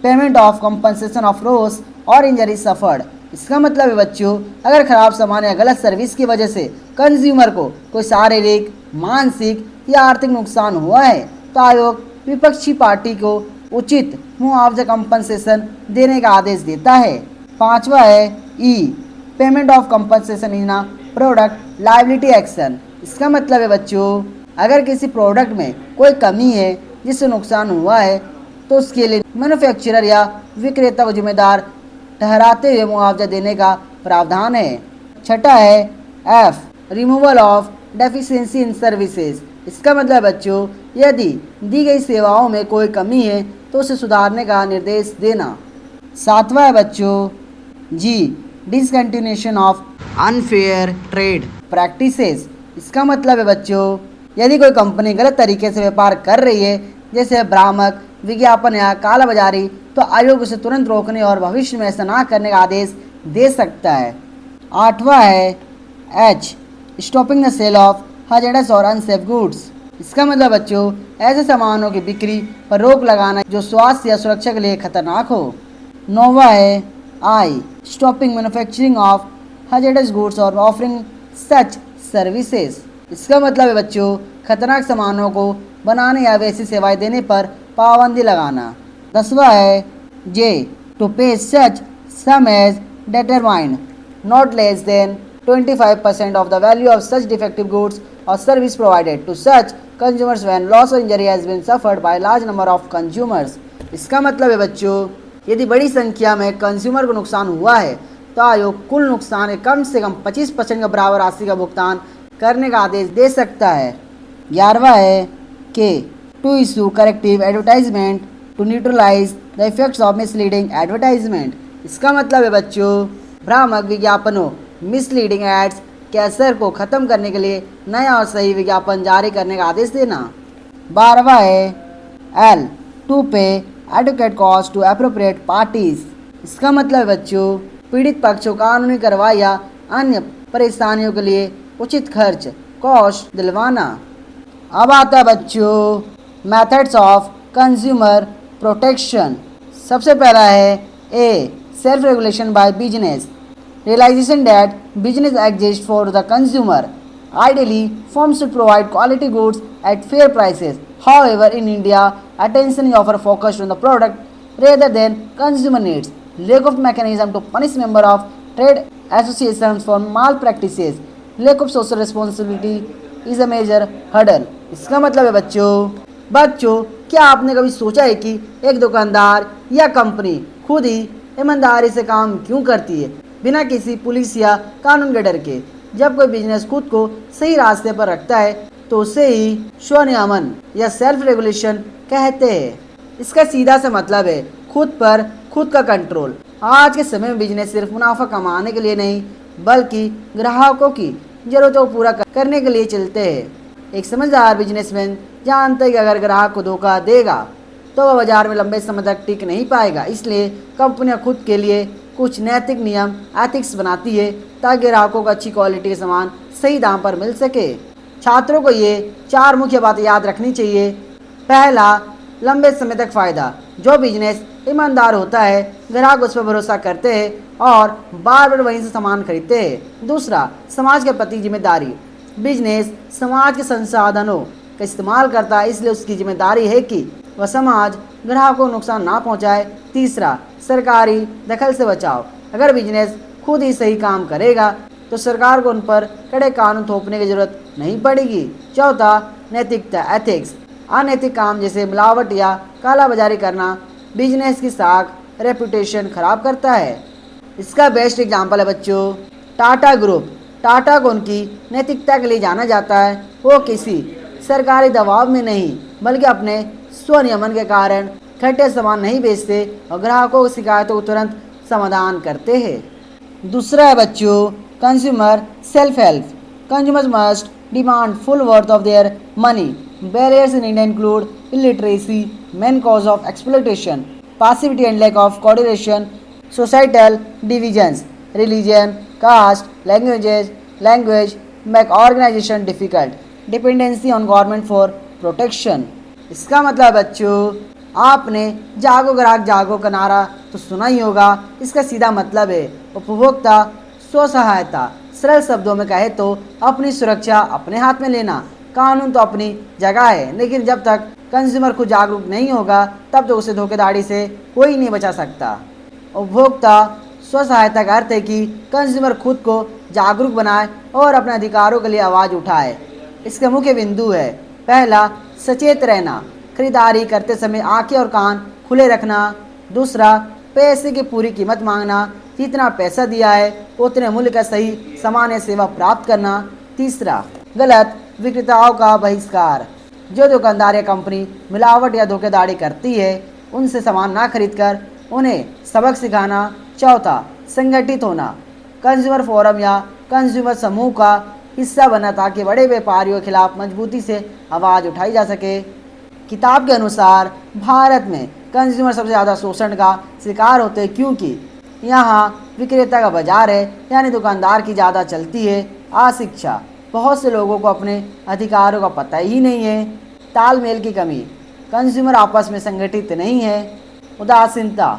payment of compensation of loss और इंजरी सफर्ड। इसका मतलब है बच्चों, अगर खराब सामान या गलत सर्विस की वजह से कंज्यूमर को कोई शारीरिक, मानसिक या आर्थिक नुकसान हुआ है तो आयोग विपक्षी पार्टी को उचित मुआवजा कंपनसेशन देने का आदेश देता है। पांचवा है E, payment of compensation in a product liability action. इसका मतलब है बच्चों, अगर किसी प्रोडक्ट में कोई कमी है जिससे नुकसान हुआ है तो उसके लिए मैन्युफैक्चरर या विक्रेता को जिम्मेदार ठहराते हुए मुआवजा देने का प्रावधान है। छठा है F, removal of deficiency in services. इसका मतलब बच्चों, यदि दी गई सेवाओं में कोई कमी है तो उसे सुधारने का निर्देश देना। सातवां है बच्चों G, discontinuation of unfair trade practices. इसका मतलब है बच्चों, यदि कोई कंपनी गलत तरीके से व्यापार कर रही है, जैसे भ्रामक विज्ञापन या कालाबाजारी, तो आयोग उसे तुरंत रोकने और भविष्य में ऐसा ना करने का आदेश दे सकता है। आठवां है H, stopping the sale of hazardous और अनसेफ गुड्स। इसका मतलब बच्चों, ऐसे सामानों की बिक्री पर रोक लगाना जो स्वास्थ्य या सुरक्षा के लिए खतरनाक हो। नौवां है I, stopping manufacturing of hazardous goods और ऑफरिंग सच सर्विसेज। इसका मतलब है बच्चों, खतरनाक सामानों को बनाने या वैसी सेवाएं देने पर पाबंदी लगाना। 10वां है जे, टू पे सच सम as determined not less than 25% of the value of such defective goods or service provided to such consumers when loss or injury has been suffered by large number of consumers। इसका मतलब है बच्चों, यदि बड़ी संख्या में consumer को नुकसान हुआ है तो आयोग कुल नुकसान के कम से कम 25% के बराबर राशि का भुगतान करने का आदेश दे सकता है। 11वां है K, to issue corrective advertisement to neutralise the effects of misleading advertisement. इसका मतलब है बच्चों, भ्रामक विज्ञापनों मिसलीडिंग एड्स के असर को खत्म करने के लिए नया और सही विज्ञापन जारी करने का आदेश देना। 12वां है L, to pay advocate cost to appropriate parties. इसका मतलब है बच्चों, पीड़ित पक्षों कानूनी कार्रवाई या अन्य परेशानियों के लिए उचित खर्च कॉस्ट दिलवाना। अब आता है बच्चों मेथड्स ऑफ कंज्यूमर प्रोटेक्शन। सबसे पहला है A, self regulation by business, realization that business exists for the consumer. Ideally, firms should provide quality goods at fair prices. However, in India, attention is often focused on the product rather than consumer needs. Lack of mechanism to punish member of trade associations for malpractices. Lack of social responsibility is a major hurdle. इसका मतलब है बच्चों, क्या आपने कभी सोचा है कि एक दुकानदार या कंपनी खुद ही ईमानदारी से काम क्यों करती है, बिना किसी पुलिस या कानून के डर के? जब कोई बिजनेस खुद को सही रास्ते पर रखता है तो उसे ही स्वनियमन या सेल्फ रेगुलेशन कहते हैं। इसका सीधा सा मतलब है खुद पर खुद का कंट्रोल। आज के समय में बिजनेस सिर्फ मुनाफा कमाने के लिए नहीं, बल्कि ग्राहकों की जरूरतों को पूरा करने के लिए चलते हैं। एक समझदार बिजनेसमैन जानता है कि अगर ग्राहक को धोखा देगा तो वह बाजार में लंबे समय तक टिक नहीं पाएगा। इसलिए कंपनियां खुद के लिए कुछ नैतिक नियम एथिक्स बनाती है ताकि ग्राहकों को अच्छी क्वालिटी के सामान सही दाम पर मिल सके। छात्रों को ये 4 मुख्य बातें याद रखनी चाहिए। पहला, लंबे समय तक फ़ायदा। जो बिजनेस ईमानदार होता है, ग्राहक उस पर भरोसा करते हैं और बार बार वहीं से सामान खरीदते हैं। दूसरा, समाज के प्रति जिम्मेदारी। बिजनेस समाज के संसाधनों का इस्तेमाल करता है, इसलिए उसकी जिम्मेदारी है कि वह समाज ग्राहकों को नुकसान ना पहुंचाए। तीसरा, सरकारी दखल से बचाव। अगर बिजनेस खुद ही सही काम करेगा तो सरकार को उन पर कड़े कानून थोपने की जरूरत नहीं पड़ेगी। चौथा, नैतिकता एथिक्स। अनैतिक काम जैसे मिलावट या कालाबाजारी करना बिजनेस की साख रेपुटेशन खराब करता है। इसका बेस्ट एग्जाम्पल है बच्चों टाटा ग्रुप। टाटा को उनकी नैतिकता के लिए जाना जाता है। वो किसी सरकारी दबाव में नहीं बल्कि अपने स्वनियमन के कारण घटिया सामान नहीं बेचते और ग्राहकों की शिकायतों को तुरंत समाधान करते हैं। दूसरा है बच्चों consumer self help. Consumers must demand full worth of their money. Barriers in India include illiteracy, main cause of exploitation, passivity and lack of coordination, societal divisions, religion, caste, language make organization difficult, dependency on government for protection। इसका मतलब बच्चों आपने जागो ग्राहक जागो का नारा तो सुना ही होगा। इसका सीधा मतलब है उपभोक्ता स्व सहायता। सरल शब्दों में कहे तो अपनी सुरक्षा अपने हाथ में लेना। कानून तो अपनी जगह है, लेकिन जब तक कंज्यूमर खुद जागरूक नहीं होगा तब तो उसे धोखेधड़ी से कोई नहीं बचा सकता। उपभोक्ता स्व सहायता का अर्थ है कि कंज्यूमर खुद को जागरूक बनाए और अपने अधिकारों के लिए आवाज़ उठाए। इसका मुख्य बिंदु है पहला, सचेत रहना, खरीदारी करते समय आंखें और कान खुले रखना। दूसरा, पैसे की पूरी कीमत मांगना, जितना पैसा दिया है उतने मूल्य का सही सामान या सेवा प्राप्त करना। तीसरा, गलत विक्रेताओं का बहिष्कार। जो दुकानदार या कंपनी मिलावट या धोखेधड़ी करती है उनसे सामान ना खरीदकर उन्हें सबक सिखाना। चौथा, संगठित होना। कंज्यूमर फोरम या कंज्यूमर समूह का हिस्सा बना ताकि बड़े व्यापारियों के खिलाफ मजबूती से आवाज़ उठाई जा सके। किताब के अनुसार भारत में कंज्यूमर सबसे ज़्यादा शोषण का शिकार होते हैं क्योंकि यहाँ विक्रेता का बाजार है, यानी दुकानदार की ज़्यादा चलती है। अशिक्षा, बहुत से लोगों को अपने अधिकारों का पता ही नहीं है। तालमेल की कमी, कंज्यूमर आपस में संगठित नहीं है। उदासीनता,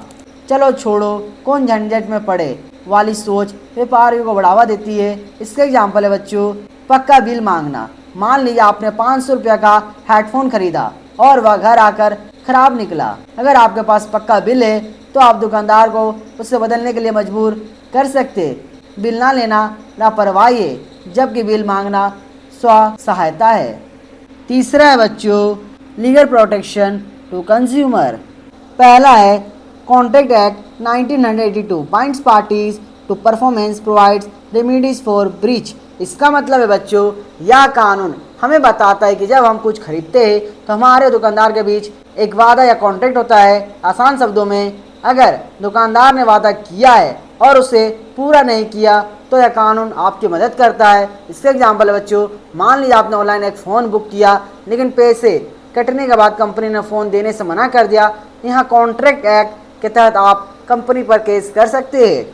चलो छोड़ो कौन झंझट में पड़े वाली सोच व्यापारियों को बढ़ावा देती है। इसके एग्जाम्पल है बच्चों, पक्का बिल मांगना। मान लीजिए आपने 500 रुपये का हेडफोन खरीदा और वह घर आकर खराब निकला। अगर आपके पास पक्का बिल है तो आप दुकानदार को उससे बदलने के लिए मजबूर कर सकते। बिल ना लेना लापरवाही है, जबकि बिल मांगना स्व सहायता है। तीसरा है बच्चों, लीगल प्रोटेक्शन टू कंज्यूमर। पहला है contract act 1982 binds parties to performance provides remedies for breach. इसका मतलब है बच्चों, यह कानून हमें बताता है कि जब हम कुछ खरीदते हैं तो हमारे दुकानदार के बीच एक वादा या कॉन्ट्रैक्ट होता है। आसान शब्दों में, अगर दुकानदार ने वादा किया है और उसे पूरा नहीं किया तो यह कानून आपकी मदद करता है। इसके एग्जाम्पल है बच्चों, मान लीजिए आपने ऑनलाइन एक फ़ोन बुक किया लेकिन पैसे कटने के बाद कंपनी ने फ़ोन देने से मना कर दिया। यहाँ कॉन्ट्रैक्ट एक्ट के तहत आप कंपनी पर केस कर सकते हैं।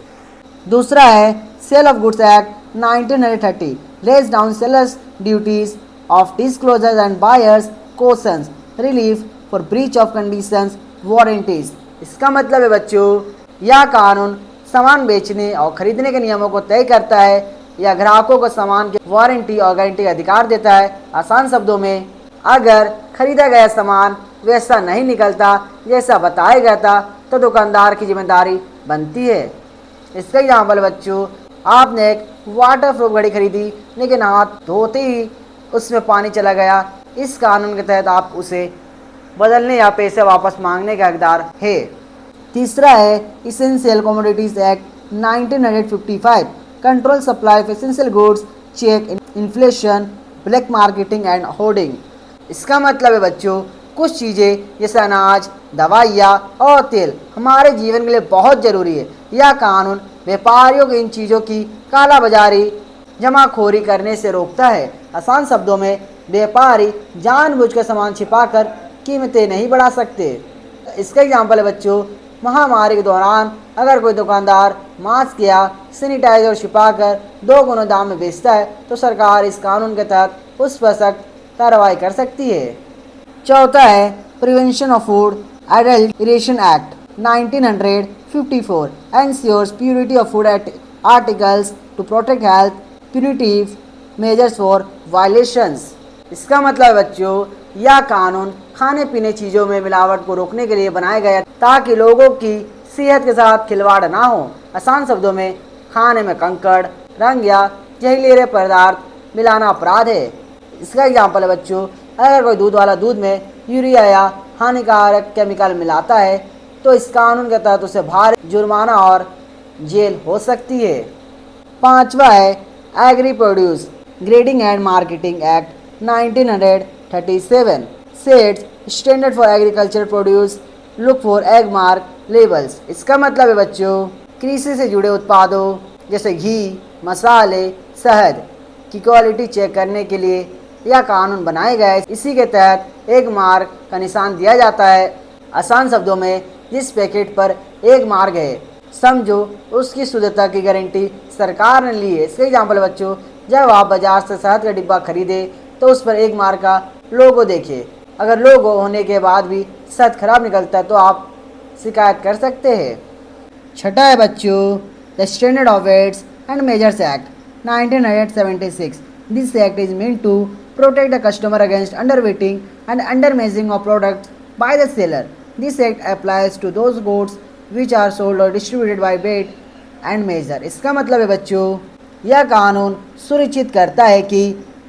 दूसरा है sale of goods act 1930 lays down sellers duties of disclosure and buyers cautions relief for breach of conditions warranties. इसका मतलब है बच्चों, यह कानून सामान बेचने और खरीदने के नियमों को तय करता है या ग्राहकों को सामान की वारंटी और गारंटी का अधिकार देता है। आसान शब्दों में, अगर खरीदा गया सामान वैसा नहीं निकलता जैसा बताया गया था तो दुकानदार की जिम्मेदारी बनती है। इसका एग्जाम्पल बच्चों, आपने एक वाटर प्रूफ घड़ी खरीदी लेकिन हाथ धोते ही उसमें पानी चला गया। इस कानून के तहत आप उसे बदलने या पैसे वापस मांगने का हकदार है। तीसरा है essential commodities act 1955 control supply of essential goods, check inflation, black marketing and hoarding. इसका मतलब है बच्चों, कुछ चीज़ें जैसे अनाज, दवाइयाँ और तेल हमारे जीवन के लिए बहुत ज़रूरी है। यह कानून व्यापारियों को इन चीज़ों की कालाबाजारी, जमाखोरी करने से रोकता है। आसान शब्दों में, व्यापारी जानबूझकर सामान छिपाकर कीमतें नहीं बढ़ा सकते। इसका एग्जाम्पल है बच्चों, महामारी के दौरान अगर कोई दुकानदार मास्क या सैनिटाइजर छिपाकर 2 गुना दाम में बेचता है तो सरकार इस कानून के तहत उस पर सख्त कार्रवाई कर सकती है। चौथा है prevention of food adulteration act 1954 ensures purity of food articles to protect health punitive measures for violations. इसका मतलब है बच्चों, यह कानून खाने पीने चीज़ों में मिलावट को रोकने के लिए बनाया गया ताकि लोगों की सेहत के साथ खिलवाड़ ना हो। आसान शब्दों में, खाने में कंकड़, रंग या जहरीले पदार्थ मिलाना अपराध है। इसका एग्जाम्पल है बच्चों, अगर कोई दूध वाला दूध में यूरिया या हानिकारक केमिकल मिलाता है तो इस कानून के तहत उसे भारी जुर्माना और जेल हो सकती है। पांचवा है agri produce grading and marketing act 1937 sets standard for agriculture produce, look for Agmark labels. इसका मतलब है बच्चों, कृषि से जुड़े उत्पादों जैसे घी, मसाले, शहद की क्वालिटी चेक करने के लिए यह कानून बनाया गया है। इसी के तहत एक मार्क का निशान दिया जाता है। आसान शब्दों में, जिस पैकेट पर एक मार्क है समझो उसकी शुद्धता की गारंटी सरकार ने ली है। इसके एग्जाम्पल बच्चों, जब आप बाजार से शहद का डिब्बा खरीदे तो उस पर एक मार्क का लोगो देखिए। अगर लोगो होने के बाद भी शहद खराब निकलता है तो आप शिकायत कर सकते हैं। छठा है बच्चों, the standard of weights and measures act 1976। This act is meant to protect the customer against underweighting and undermeasuring of products by the seller. This act applies to those goods which are sold or distributed by weight and measure. इसका मतलब है बच्चों, यह कानून सुनिश्चित करता है कि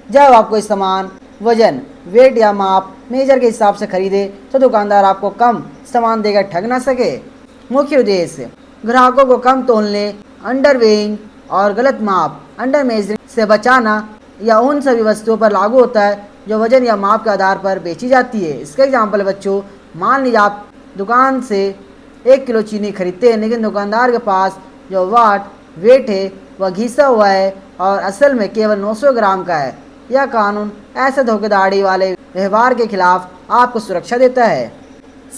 जब आप कोई सामान वजन, वेट या माप, मेजर के हिसाब से खरीदे तो दुकानदार आपको कम सामान देकर ठग ना सके। मुख्य उद्देश्य ग्राहकों को कम तोलने, अंडर वेइंग और गलत माप अंडर मेजरिंग से बचाना या उन सभी वस्तुओं पर लागू होता है जो वजन या माप के आधार पर बेची जाती है। इसका एग्जाम्पल बच्चों, मान लीजिए आप दुकान से 1 किलो चीनी खरीदते हैं, लेकिन दुकानदार के पास जो वाट वेट है वह घिसा हुआ है और असल में केवल 900 ग्राम का है। यह कानून ऐसे धोखेधड़ी वाले व्यवहार के खिलाफ आपको सुरक्षा देता है।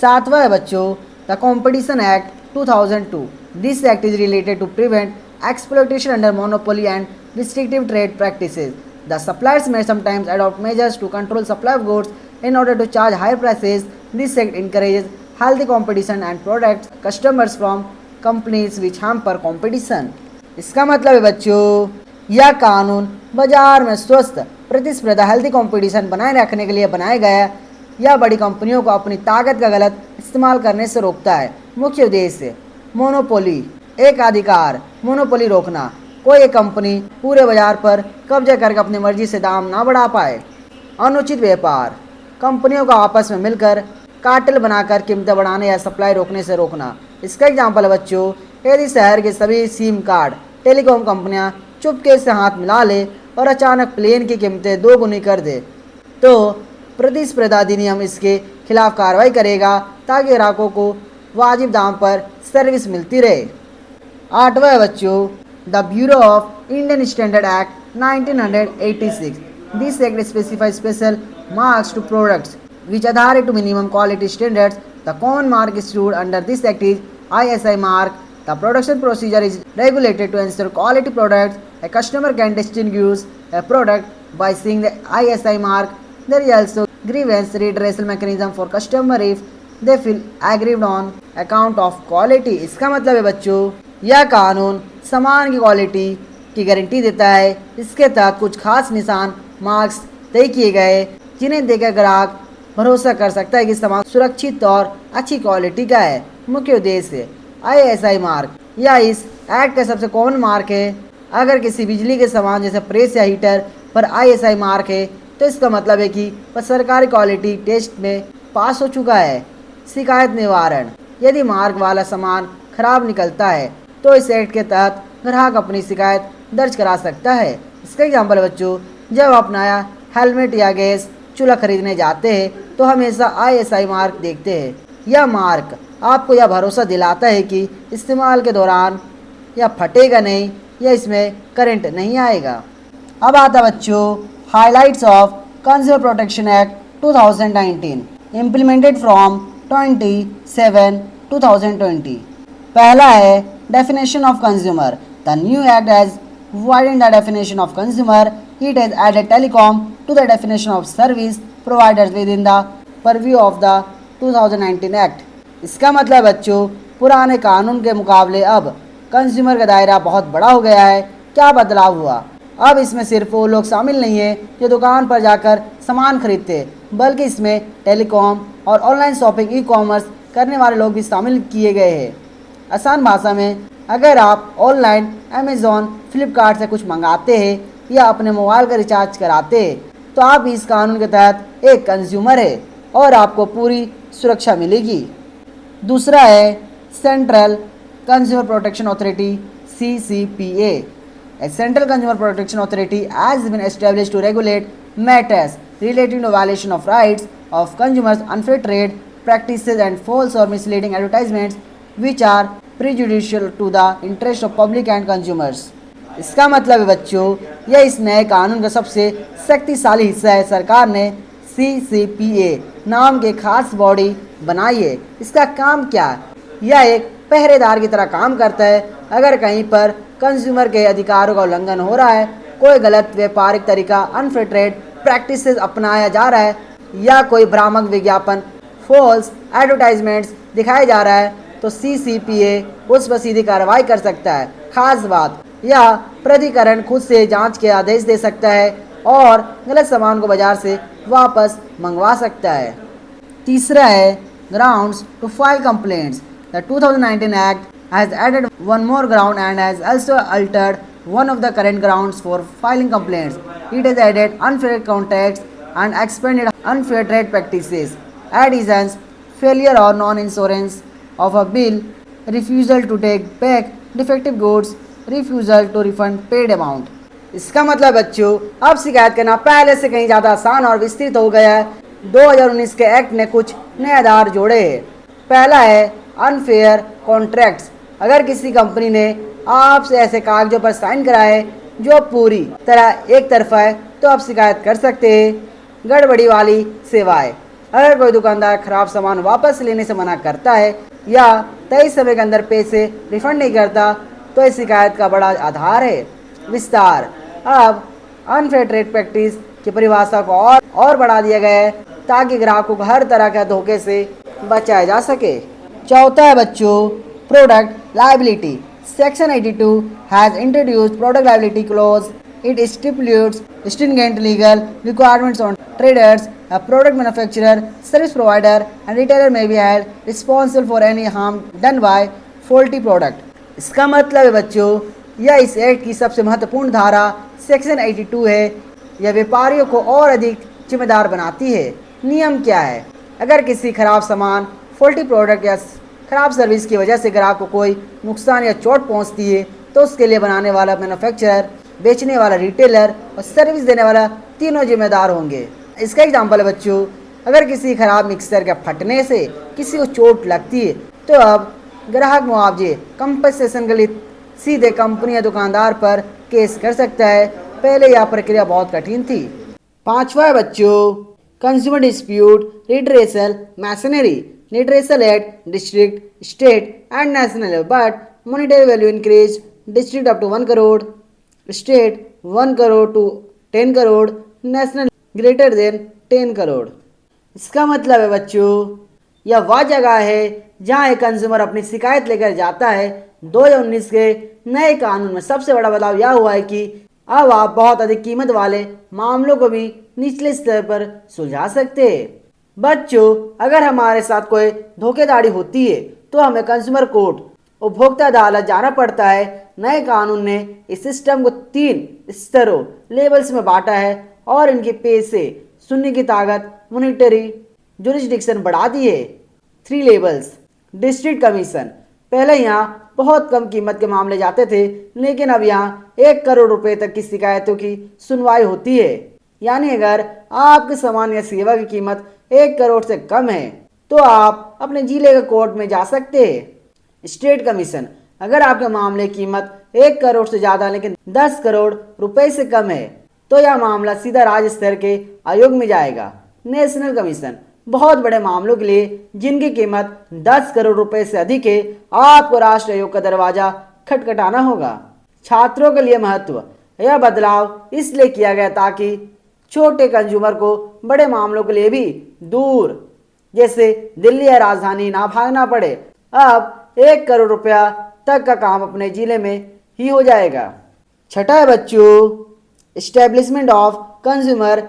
सातवां है बच्चों the competition act 2002। This act is related to prevent exploitation under monopoly and restrictive trade practices. The suppliers may sometimes adopt measures to control supply of goods in order to charge higher prices. This act encourages healthy competition and protects customers from companies which hamper competition. इसका मतलब है बच्चों, यह कानून बाजार में स्वस्थ प्रतिस्पर्धा हेल्दी कंपटीशन बनाए रखने के लिए बनाया गया है। यह बड़ी कंपनियों को अपनी ताकत का गलत इस्तेमाल करने से रोकता है। मुख्य उद्देश्य मोनोपोली एकाधिकार, मोनोपोली रोकना, कोई एक कंपनी पूरे बाजार पर कब्जा करके अपनी मर्जी से दाम ना बढ़ा पाए। अनुचित व्यापार, कंपनियों को आपस में मिलकर कार्टेल बनाकर कीमतें बढ़ाने या सप्लाई रोकने से रोकना। इसका एग्जाम्पल है बच्चों, यदि शहर के सभी सिम कार्ड टेलीकॉम कंपनियां चुपके से हाथ मिला ले और अचानक प्लेन की कीमतें 2 गुनी कर दे, तो प्रतिस्पर्धा अधिनियम इसके खिलाफ कार्रवाई करेगा ताकि ग्राहकों को वाजिब दाम पर सर्विस मिलती रहे। आठवां है बच्चों the bureau of Indian standard act 1986। This act specifies special marks to products which adhere to minimum quality standards. The common mark issued under this act is ISI mark. The production procedure is regulated to ensure quality products. A customer can distinguish a product by seeing the ISI mark. There is also grievance redressal mechanism for customer if they feel aggrieved on account of quality. इसका मतलब है बच्चों, यह कानून सामान की quality की guarantee देता है। इसके तहत कुछ खास निशान मार्क्स तय किए गए जिन्हें देखकर ग्राहक भरोसा कर सकता है कि सामान सुरक्षित और अच्छी क्वालिटी का है। मुख्य उद्देश्य ISI मार्क या इस एक्ट का सबसे कॉमन मार्क है। अगर किसी बिजली के सामान जैसे प्रेस या हीटर पर ISI मार्क है तो इसका मतलब है कि वह सरकारी क्वालिटी टेस्ट में पास हो चुका है। शिकायत निवारण, यदि मार्क वाला सामान खराब निकलता है तो इस एक्ट के तहत ग्राहक अपनी शिकायत दर्ज करा सकता है। इसका एग्जाम्पल बच्चों, जब आप नया हेलमेट या गैस चूल्हा खरीदने जाते हैं तो हमेशा ISI मार्क देखते हैं। यह मार्क आपको यह भरोसा दिलाता है कि इस्तेमाल के दौरान यह फटेगा नहीं या इसमें करंट नहीं आएगा। अब आता बच्चों highlights of consumer protection act 2019 implemented from 27/2020। पहला है definition of consumer. The new act has widened the definition of consumer. It has added telecom to the definition of service providers within the purview of the 2019 Act. इसका मतलब बच्चों, पुराने कानून के मुकाबले अब कंज्यूमर का दायरा बहुत बड़ा हो गया है। क्या बदलाव हुआ? अब इसमें सिर्फ वो लोग शामिल नहीं है जो दुकान पर जाकर सामान खरीदते, बल्कि इसमें टेलीकॉम और ऑनलाइन शॉपिंग ई-कॉमर्स करने वाले लोग भी शामिल किए गए हैं। आसान भाषा में, अगर आप ऑनलाइन अमेज़ॉन फ्लिपकार्ट से कुछ मंगाते हैं या अपने मोबाइल का रिचार्ज कराते हैं तो आप इस कानून के तहत एक कंज्यूमर है और आपको पूरी सुरक्षा मिलेगी। दूसरा है central consumer protection authority CCPA. A central consumer protection authority has been established to regulate matters relating to violation of rights of consumers, unfair trade practices and false or misleading advertisements which are prejudicial to the interest of public and consumers. इसका मतलब है बच्चों, यह इस नए कानून का सबसे शक्तिशाली हिस्सा है। सरकार ने CCPA नाम के खास बॉडी बनाई है। इसका काम क्या है? यह एक पहरेदार की तरह काम करता है। अगर कहीं पर कंज्यूमर के अधिकारों का उल्लंघन हो रहा है, कोई गलत व्यापारिक तरीका अनफेयर ट्रेड प्रैक्टिसेस अपनाया जा रहा है या कोई भ्रामक विज्ञापन फॉल्स एडवर्टाइजमेंट्स दिखाया जा रहा है तो CCPA उस पर सीधी कार्रवाई कर सकता है। खास बात, यह प्राधिकरण खुद से जांच के आदेश दे सकता है और गलत सामान को बाजार से वापस मंगवा सकता है। तीसरा है grounds to file complaints. The 2019 act has added one more ground and has also altered one of the current grounds for filing complaints. It has added unfair contracts and expanded unfair trade practices. Additions, failure or non-insurance of a bill refusal to take back defective goods, refusal to refund paid amount. इसका मतलब बच्चों, अब शिकायत करना पहले से कहीं ज़्यादा आसान और विस्तृत हो गया है। 2019 के एक्ट ने कुछ नए आधार जोड़े हैं। पहला है अनफेयर कॉन्ट्रैक्ट्स। अगर किसी कंपनी ने आपसे ऐसे कागजों पर साइन कराए जो पूरी तरह एक तरफा है, तो आप शिकायत कर सकते हैं। गड़बड़ी वाली सेवाएं। अगर कोई दुकानदार खराब सामान वापस लेने से मना करता है या तय समय के अंदर पैसे रिफंड नहीं करता, तो इस शिकायत का बड़ा आधार है। विस्तार। अब अनफेयर ट्रेड प्रैक्टिस की परिभाषा को और बढ़ा दिया गया है ताकि ग्राहकों को हर तरह के धोखे से बचाया जा सके। चौथा है बच्चों product liability. Section 82 has introduced product liability clause. It stipulates stringent legal requirements on traders. A product manufacturer, service provider and retailer may be held responsible for any harm done by faulty product. इसका मतलब है बच्चों, यह इस act की सबसे महत्वपूर्ण धारा सेक्शन 82 है। यह व्यापारियों को और अधिक जिम्मेदार बनाती है। नियम क्या है? अगर किसी खराब सामान, फॉल्टी प्रोडक्ट या खराब सर्विस की वजह से ग्राहक को कोई नुकसान या चोट पहुंचती है, तो उसके लिए बनाने वाला मैन्युफैक्चरर, बेचने वाला रिटेलर और सर्विस देने वाला तीनों जिम्मेदार होंगे। इसका एग्जाम्पल है बच्चों, अगर किसी खराब मिक्सर के फटने से किसी को चोट लगती है, तो अब ग्राहक मुआवजे कंपनसेशन के लिए सीधे कंपनी या दुकानदार पर केस कर सकता है। पहले यह प्रक्रिया बहुत कठिन थी। पांचवा है बच्चों consumer dispute redressal machinery. Redressal at district, state and national level, but monetary value increase. District up to 1 crore, state 1 crore to 10 crore, national greater than 10 crore. इसका मतलब है बच्चों, यह वह जगह है जहां एक कंज्यूमर अपनी शिकायत लेकर जाता है। 2019 के नए कानून में सबसे बड़ा बदलाव यह हुआ है कि अब आप बहुत अधिक कीमत वाले मामलों को भी निचले स्तर पर सुलझा सकते हैं। बच्चों, अगर हमारे साथ कोई धोखेधड़ी होती है, तो हमें कंज्यूमर कोर्ट, उपभोक्ता अदालत जाना पड़ता है। नए कानून ने इस सिस्टम को 3 स्तरों लेवल्स में बांटा है और इनके पैसे सुनने की ताकत, मॉनिटरी जुरिस्डिक्शन बढ़ा दी है। 3 लेवल्स। District commission. पहले यहाँ बहुत कम कीमत के मामले जाते थे, लेकिन अब यहाँ 1 करोड़ रुपए तक की शिकायतों की सुनवाई होती है। यानी अगर आपके सामान या सेवा की कीमत 1 करोड़ से कम है, तो आप अपने जिले के कोर्ट में जा सकते हैं। State commission. अगर आपके मामले की कीमत 1 करोड़ से ज़्यादा लेकिन 10 करोड़ रुपए से कम है, तो यह मामला सीधा राज्य स्तर के आयोग में जाएगा। National commission. बहुत बड़े मामलों के लिए जिनकी कीमत 10 करोड़ रुपए से अधिक है, आपको राष्ट्रीय आयोग का दरवाजा खटखटाना होगा। छात्रों के लिए महत्व। यह बदलाव इसलिए किया गया ताकि छोटे कंज्यूमर को बड़े मामलों के लिए भी दूर, जैसे दिल्ली या राजधानी, ना भागना पड़े। अब 1 करोड़ रुपया तक का काम अपने जिले में ही हो जाएगा। छठा है बच्चों establishment of consumer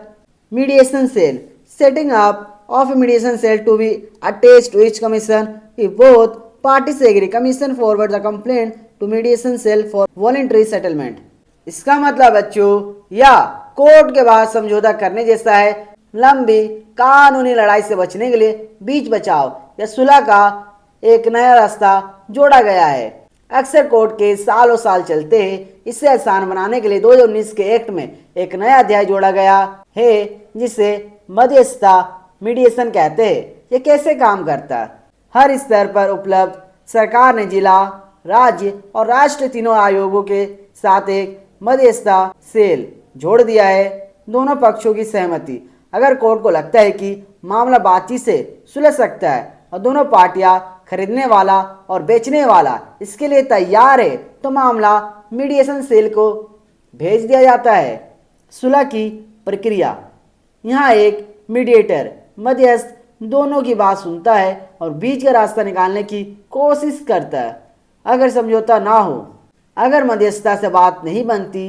mediation cell. Setting up of a mediation cell to be attached to each commission. If both parties agree, commission forward the complaint to mediation cell for voluntary settlement. इसका मतलब बच्चों, या court के बाद समझौता करने जैसा है। लंबी कानूनी लड़ाई से बचने के लिए बीच बचाव या सुलह का एक नया रास्ता जोड़ा गया है। अक्सर कोर्ट के सालों साल चलते हैं। इसे आसान बनाने के लिए 2019 के एक्ट में एक नया अध्याय जोड़ा गया है, जिसे मध्यस्थता मीडिएशन कहते हैं। ये कैसे काम करता है? हर स्तर पर उपलब्ध सरकार ने जिला, राज्य और राष्ट्र तीनों आयोगों के साथ एक मध्यस्थता सेल जोड़ दिया है। दोनों पक्षों की सहमति। अगर कोर्ट को लगता है कि मामला बातचीत से सुलझ सकता है और दोनों पार्टियां, खरीदने वाला और बेचने वाला, इसके लिए तैयार है, तो मामला मीडिएशन सेल को भेज दिया जाता है। सुलह की प्रक्रिया। यहाँ एक मीडिएटर, मध्यस्थ, दोनों की बात सुनता है और बीच का रास्ता निकालने की कोशिश करता है। अगर समझौता ना हो, अगर मध्यस्थता से बात नहीं बनती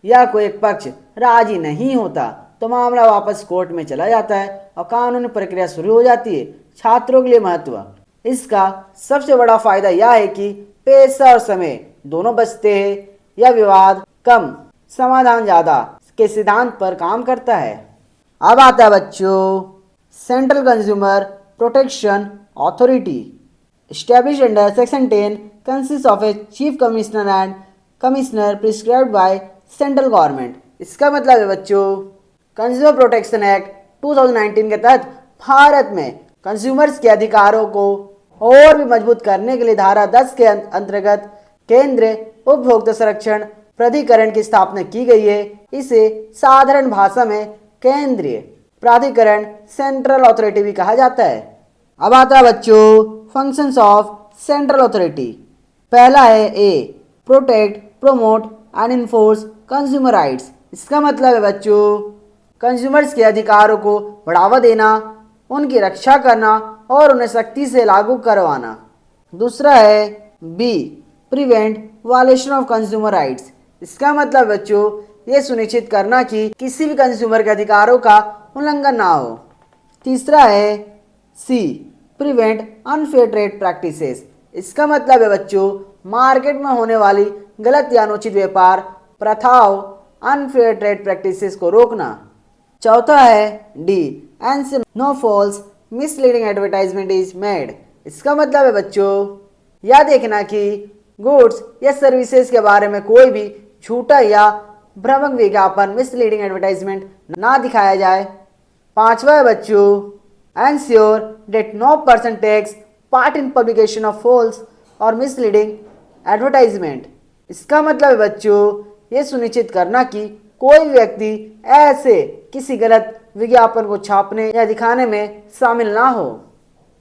या कोई एक पक्ष राजी नहीं होता, तो मामला वापस कोर्ट में चला जाता है और कानूनी प्रक्रिया शुरू हो जाती है। छात्रों के लिए महत्व। इसका सबसे बड़ा फायदा यह है कि पैसा और समय दोनों बचते हैं। यह विवाद कम, समाधान ज़्यादा के सिद्धांत पर काम करता है। अब आता है बच्चों central consumer protection authority. established under Section 10 consists of a chief commissioner and commissioner prescribed by central government. इसका मतलब है बच्चों कंज्यूमर प्रोटेक्शन एक्ट 2019 के तहत भारत में कंज्यूमर्स के अधिकारों को और भी मजबूत करने के लिए धारा 10 के अंतर्गत केंद्रीय उपभोक्ता संरक्षण प्राधिकरण की स्थापना की गई है। इसे साधारण भाषा में केंद्रीय प्राधिकरण सेंट्रल अथॉरिटी भी कहा जाता है। अब आता है बच्चों फंक्शंस ऑफ सेंट्रल अथॉरिटी। पहला है A protect promote and enforce consumer rights. इसका मतलब है बच्चों कंज्यूमर्स के अधिकारों को बढ़ावा देना, उनकी रक्षा करना और उन्हें सख्ती से लागू करवाना। दूसरा है B prevent violation of consumer rights. इसका मतलब बच्चों ये सुनिश्चित करना कि किसी भी कंज्यूमर के अधिकारों का उल्लंघन ना हो। तीसरा है सी प्रिवेंट अनफेयर ट्रेड प्रैक्टिसेस। इसका मतलब है बच्चों मार्केट में होने वाली गलत या अनुचित व्यापार प्रथाओं अनफेयर ट्रेड प्रैक्टिसेस को रोकना। चौथा है D and no false misleading advertisement is made. इसका मतलब है बच्चों यह देखना कि गुड्स या सर्विसेज के बारे में कोई भी झूठा या भ्रामक विज्ञापन मिसलीडिंग एडवर्टाइजमेंट ना दिखाया जाए। पांचवा है बच्चों ensure that no person takes part in publication of false और मिसलीडिंग एडवर्टाइजमेंट। इसका मतलब है बच्चों ये सुनिश्चित करना कि कोई भी व्यक्ति ऐसे किसी गलत विज्ञापन को छापने या दिखाने में शामिल ना हो।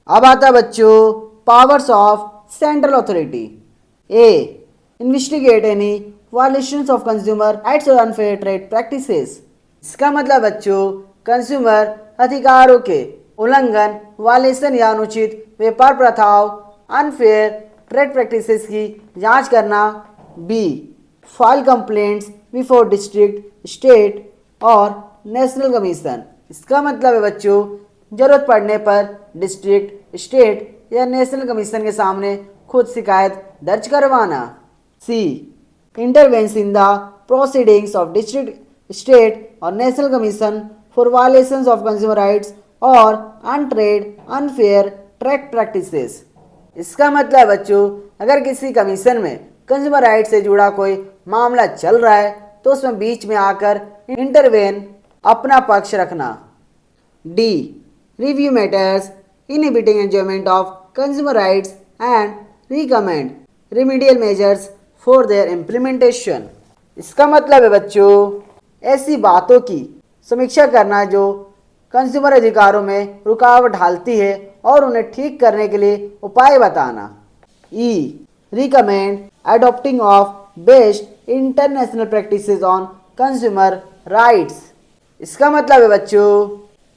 अब आता है बच्चों powers of central authority. A investigate any violations of consumer rights और अनफेयर ट्रेड प्रैक्टिसेस। इसका मतलब बच्चों कंज्यूमर अधिकारों के उल्लंघन वायलेशन या अनुचित व्यापार प्रथाओं अनफेयर ट्रेड प्रैक्टिसेस की जांच करना। B file complaints before district state और नेशनल कमीशन। इसका मतलब है बच्चों जरूरत पड़ने पर डिस्ट्रिक्ट स्टेट या नेशनल कमीशन के सामने खुद शिकायत दर्ज करवाना। C intervenes in the proceedings of district state और national commission for violations of consumer rights और अनट्रेड अनफेयर ट्रेड प्रैक्टिसेस। इसका मतलब बच्चों अगर किसी कमीशन में कंज्यूमर राइट से जुड़ा कोई मामला चल रहा है तो उसमें बीच में आकर इंटरवेन अपना पक्ष रखना। D review matters inhibiting enjoyment of consumer rights and recommend remedial measures for their implementation. इसका मतलब है बच्चों ऐसी बातों की समीक्षा करना जो कंज्यूमर अधिकारों में रुकावट डालती है और उन्हें ठीक करने के लिए उपाय बताना। E recommend adopting of best international practices on consumer rights. इसका मतलब है बच्चों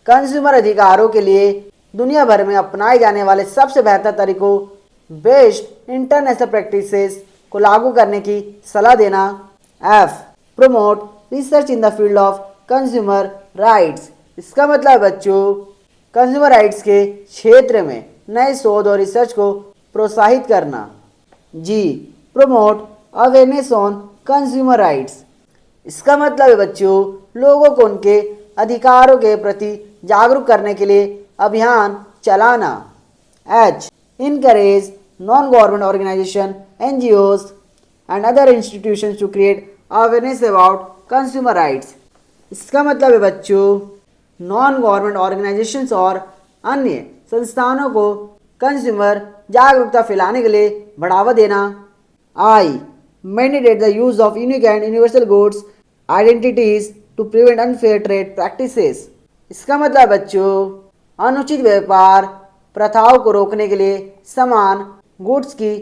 कंज्यूमर अधिकारों के लिए दुनिया भर में अपनाए जाने वाले सबसे बेहतर तरीकों बेस्ट इंटरनेशनल प्रैक्टिसेस को लागू करने की सलाह देना। F promote research in the field of consumer rights. इसका मतलब बच्चों कंज्यूमर राइट्स के क्षेत्र में नए शोध और रिसर्च को प्रोत्साहित करना। G promote awareness on consumer rights. इसका मतलब है बच्चों लोगों को उनके अधिकारों के प्रति जागरूक करने के लिए अभियान चलाना। H encourage non government organisation NGOs and other institutions to create awareness about consumer rights। इसका मतलब है बच्चों नॉन गवर्नमेंट ऑर्गेनाइजेशंस और अन्य संस्थानों को कंज्यूमर जागरूकता फैलाने के लिए बढ़ावा देना। I mandate the use of unique and universal goods identities to prevent unfair trade practices. इसका मतलब बच्चों अनुचित व्यापार प्रथाओं को रोकने के लिए समान गुड्स की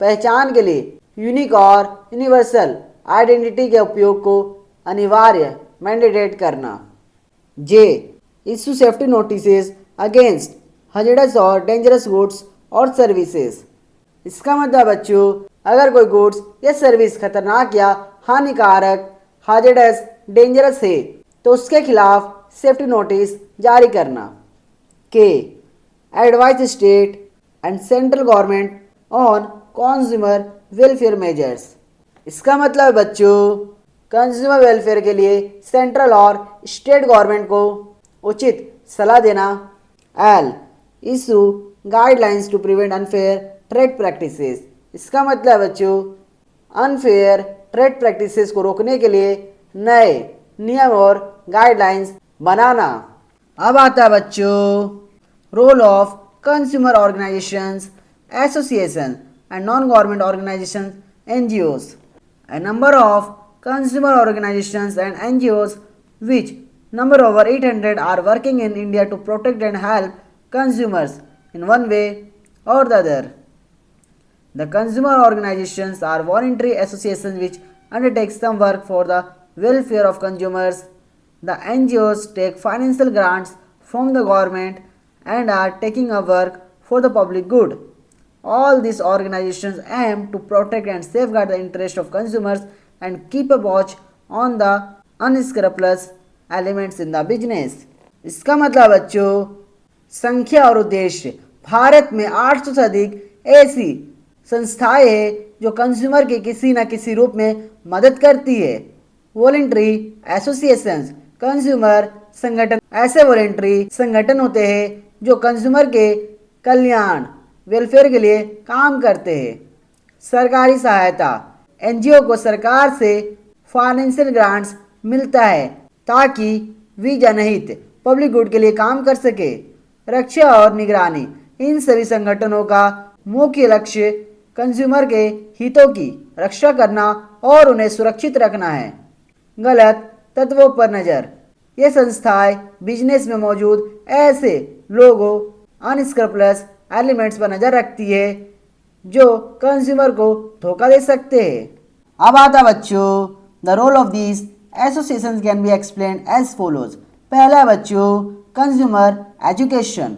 पहचान के लिए यूनिक और यूनिवर्सल आइडेंटिटी के उपयोग को अनिवार्य मैंडेट करना। जे इशू सेफ्टी नोटिसेस अगेंस्ट हजरस और डेंजरस गुड्स और सर्विसेज। इसका मतलब बच्चों अगर कोई गुड्स या सर्विस खतरनाक या हानिकारक हाजरस डेंजरस है तो उसके खिलाफ सेफ्टी नोटिस जारी करना। के advise state and central government on consumer welfare measures. इसका मतलब बच्चों कंज्यूमर वेलफेयर के लिए सेंट्रल और स्टेट गवर्नमेंट को उचित सलाह देना। L issue guidelines to prevent unfair trade practices. इसका मतलब बच्चों अनफेयर ट्रेड प्रैक्टिसेस को रोकने के लिए नए नियम और गाइडलाइंस बनाना। अब आता है बच्चों role of consumer organisations, association and non government organisations, NGOs. A number of consumer organizations and NGOs, which number over 800, are working in India to protect and help consumers in one way or the other. The consumer organizations are voluntary associations which undertake some work for the welfare of consumers. The NGOs take financial grants from the government and are taking up work for the public good. All these organizations aim to protect and safeguard the interest of consumers and keep a watch on the unscrupulous elements in the business. इसका मतलब बच्चों संख्या और उद्देश्य, भारत में 800 से अधिक ऐसी संस्थाएं हैं जो कंज्यूमर की किसी न किसी रूप में मदद करती है। वॉलेंट्री एसोसिएशंस, कंज्यूमर संगठन ऐसे वॉलेंट्री संगठन होते हैं जो कंज्यूमर के कल्याण वेलफेयर के लिए काम करते हैं। सरकारी सहायता, NGO को सरकार से फाइनेंशियल ग्रांट्स मिलता है ताकि वे जनहित पब्लिक गुड के लिए काम कर सके। रक्षा और निगरानी, इन सभी संगठनों का मुख्य लक्ष्य कंज्यूमर के हितों की रक्षा करना और उन्हें सुरक्षित रखना है। गलत तत्वों पर नज़र, ये संस्थाएं बिजनेस में मौजूद ऐसे लोगों अनस्क्रपलस एलिमेंट्स पर नज़र रखती है जो कंज्यूमर को धोखा दे सकते हैं। अब आता बच्चों the role of this associations can be explained as follows. पहला बच्चों consumer education,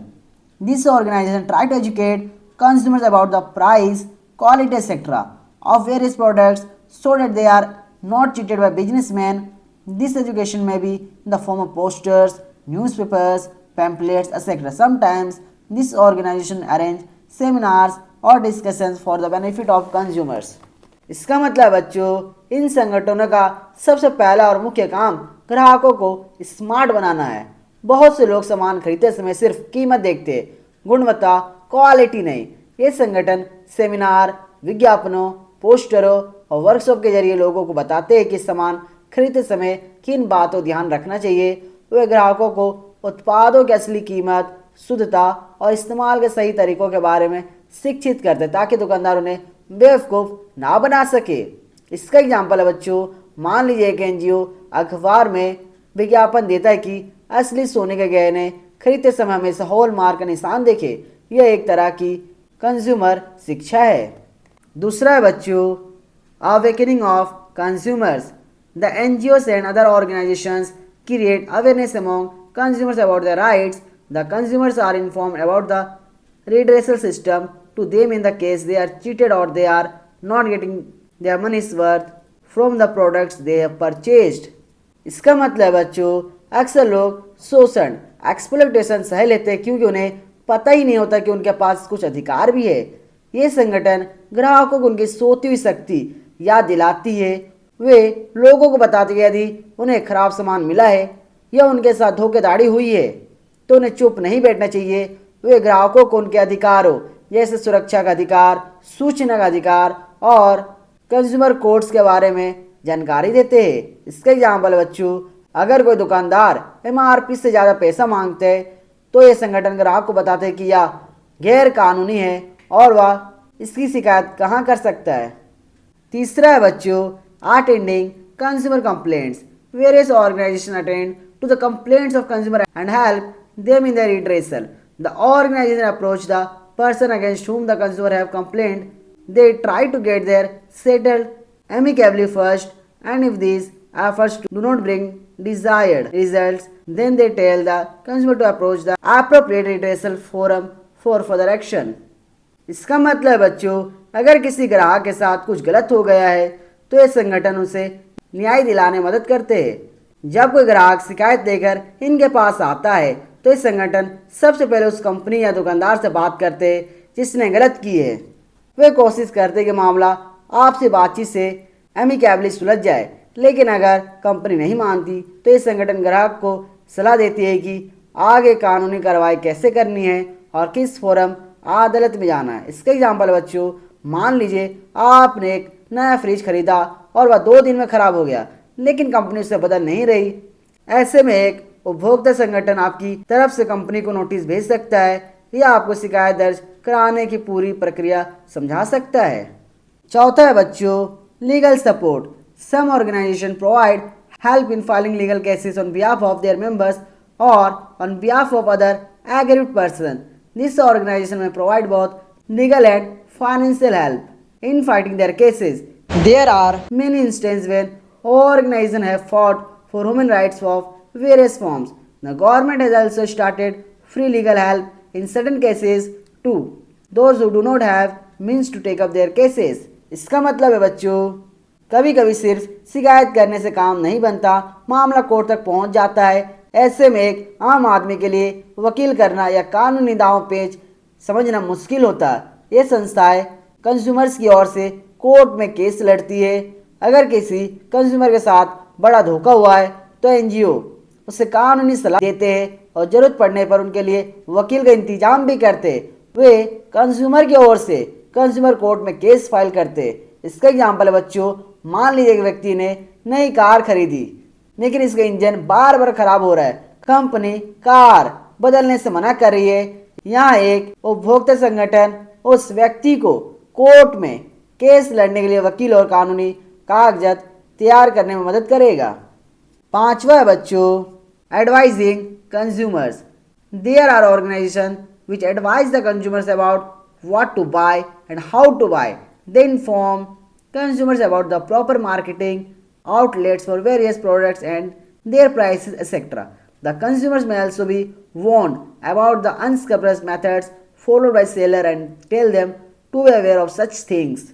this organisation try to educate consumers about the price, quality, etc. of various products so that they are not cheated by businessmen. This education may be in the form of posters, newspapers, pamphlets, etc. Sometimes this organization arrange seminars or discussions for the benefit of consumers. इसका मतलब बच्चों इन संगठनों का सबसे पहला और मुख्य काम ग्राहकों को स्मार्ट बनाना है। बहुत से लोग सामान खरीदते समय सिर्फ कीमत देखते हैं, गुणवत्ता क्वालिटी नहीं। ये संगठन सेमिनार, विज्ञापनों, पोस्टरों और वर्कशॉप के जरिए लोगों को बताते हैं कि सामान खरीदते समय किन बातों का ध्यान रखना चाहिए। वे ग्राहकों को उत्पादों की असली कीमत, शुद्धता और इस्तेमाल के सही तरीकों के बारे में शिक्षित करते ताकि दुकानदार उन्हें बेवकूफ़ ना बना सके। इसका एग्जाम्पल है बच्चों, मान लीजिए एक NGO अखबार में विज्ञापन देता है कि असली सोने के गहने खरीदते समय हमेशा हॉलमार्क का निशान देखे। यह एक तरह की कंज्यूमर शिक्षा है। दूसरा है बच्चों awakening of consumers. The NGOs and other organizations create awareness among consumers about their rights. The consumers are informed about the redressal system to them in the case they are cheated or they are not getting their money's worth from the products they have purchased. इसका मतलब बच्चों अक्सर लोग शोषण exploitation सह लेते हैं क्योंकि उन्हें पता ही नहीं होता कि उनके पास कुछ अधिकार भी है। ये संगठन ग्राहकों को उनकी सोती हुई शक्ति याद दिलाती है। वे लोगों को बताते हैं यदि उन्हें खराब सामान मिला है या उनके साथ धोखाधड़ी हुई है तो उन्हें चुप नहीं बैठना चाहिए। वे ग्राहकों को उनके अधिकारों जैसे सुरक्षा का अधिकार, सूचना का अधिकार और कंज्यूमर कोर्ट्स के बारे में जानकारी देते हैं। इसका एग्जाम्पल बच्चों, अगर कोई दुकानदार MRP से ज़्यादा पैसा मांगते हैं तो ये संगठन ग्राहक को बताते हैं कि यह गैर कानूनी है और वह इसकी शिकायत कहाँ कर सकता है। तीसरा है बच्चों attending consumer complaints. Various organisation attend to the complaints of consumer and help them in the redressal. The organisation approach the person against whom the consumer have complained. They try to get their settled amicably first, and if these efforts do not bring desired results, then they tell the consumer to approach the appropriate redressal forum for further action. इसका मतलब बच्चों अगर किसी ग्राहक के साथ कुछ गलत हो गया है तो ये संगठन उसे न्याय दिलाने में मदद करते हैं। जब कोई ग्राहक शिकायत देकर इनके पास आता है तो ये संगठन सबसे पहले उस कंपनी या दुकानदार से बात करते हैं जिसने गलत की है। वे कोशिश करते हैं कि मामला आपसी बातचीत से एमिकेबली सुलझ जाए, लेकिन अगर कंपनी नहीं मानती तो ये संगठन ग्राहक को सलाह देती है कि आगे कानूनी कार्रवाई कैसे करनी है और किस फोरम अदालत में जाना है। इसका एग्जाम्पल है बच्चों, मान लीजिए आपने एक नया फ्रिज खरीदा और वह 2 दिन में खराब हो गया, लेकिन कंपनी उसे बदल नहीं रही। ऐसे में एक उपभोक्ता संगठन आपकी तरफ से कंपनी को नोटिस भेज सकता है या आपको शिकायत दर्ज कराने की पूरी प्रक्रिया समझा सकता है। चौथा है बच्चों, legal support. Some organisation provide help in filing legal cases on behalf of their members और on behalf of other aggrieved person. This organisation may provide both legal and financial help in fighting their cases. There are many instances when organizations have fought for human rights of various forms. The government has also started free legal help in certain cases to those who do not have means to take up their cases. इसका मतलब है बच्चों, कभी कभी सिर्फ शिकायत करने से काम नहीं बनता, मामला कोर्ट तक पहुंच जाता है। ऐसे में एक आम आदमी के लिए वकील करना या कानूनी दांव पेच समझना मुश्किल होता है। ये संस्थाएं कंज्यूमर्स की ओर से कोर्ट में केस लड़ती है। अगर किसी कंज्यूमर के साथ बड़ा धोखा हुआ है तो एनजीओ उसे कानूनी सलाह देते हैं और जरूरत पड़ने पर उनके लिए वकील का इंतजाम भी करते हैं। वे कंज्यूमर की ओर से कंज्यूमर कोर्ट में केस फाइल करते हैं। इसका एग्जाम्पल है बच्चों, मान लीजिए एक व्यक्ति ने नई कार खरीदी लेकिन इसका इंजन बार बार खराब हो रहा है। कंपनी कार बदलने से मना कर रही है। यहाँ एक उपभोक्ता संगठन उस व्यक्ति को कोर्ट में केस लड़ने के लिए वकील और कानूनी कागजात तैयार करने में मदद करेगा। पांचवा है बच्चों, advising consumers. There are organisation which advise the consumers about what to buy and how to buy. They inform consumers about the proper marketing outlets for various products and their prices, etc. The consumers may also be warned about the unscrupulous methods followed by seller and tell them to be aware of such things.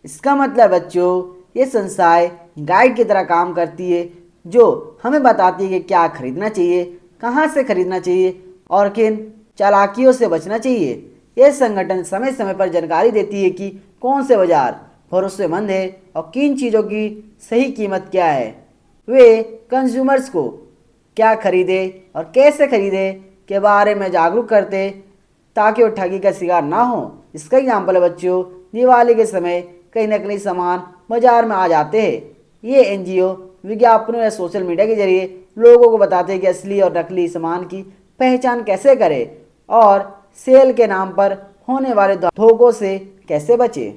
इसका मतलब बच्चों, ये संस्थाएं guide की तरह काम करती है जो हमें बताती है कि क्या खरीदना चाहिए, कहाँ से खरीदना चाहिए और किन चालाकियों से बचना चाहिए। ये संगठन समय समय पर जानकारी देती है कि कौन से बाजार भरोसेमंद है और किन चीज़ों की सही कीमत क्या है। वे कंज्यूमर्स को क्या खरीदे और कैसे खरीदे के बारे में जागरूक करते ताकि वो ठगी का शिकार ना हो। इसका एग्जाम्पल है बच्चों, दिवाली के समय कई नकली सामान बाजार में आ जाते हैं। ये एनजीओ विज्ञापनों या सोशल मीडिया के जरिए लोगों को बताते हैं कि असली और नकली सामान की पहचान कैसे करें और सेल के नाम पर होने वाले धोखों से कैसे बचें।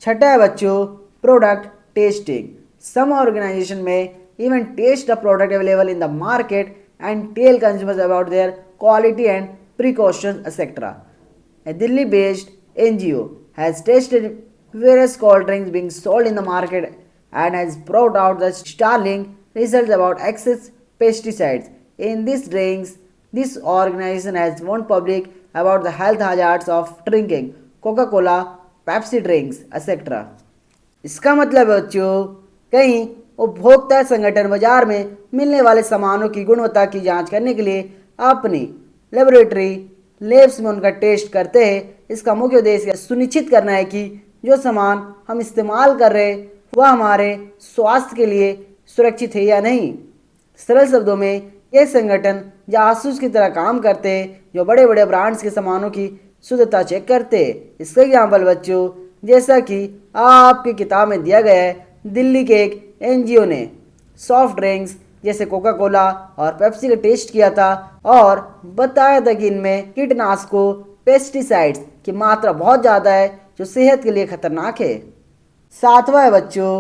छठा है बच्चों, प्रोडक्ट टेस्टिंग। सम ऑर्गेनाइजेशन में even taste the product available in the market and tell consumers about their quality and precautions, etc. A Delhi-based NGO has tested various cold drinks being sold in the market and has brought out the startling results about excess pesticides in these drinks. This organization has warned public about the health hazards of drinking Coca-Cola, Pepsi drinks, etc. इसका मतलब बच्चों, कई उपभोक्ता संगठन बाजार में मिलने वाले सामानों की गुणवत्ता की जांच करने के लिए अपनी लेबोरेटरी लैब्स में उनका टेस्ट करते हैं। इसका मुख्य उद्देश्य सुनिश्चित करना है कि जो सामान हम इस्तेमाल कर रहे हैं वह हमारे स्वास्थ्य के लिए सुरक्षित है या नहीं। सरल शब्दों में ये संगठन जासूस की तरह काम करते हैं जो बड़े बड़े ब्रांड्स के सामानों की शुद्धता चेक करते हैं। इसका एग्जाम्पल बच्चों, जैसा कि आपकी किताब में दिया गया है, दिल्ली के एक एनजीओ ने सॉफ्ट ड्रिंक्स जैसे कोका कोला और पेप्सी का टेस्ट किया था और बताया था कि इनमें कीटनाशकों पेस्टिसाइड्स की मात्रा बहुत ज़्यादा है जो सेहत के लिए खतरनाक है। सातवां है बच्चों,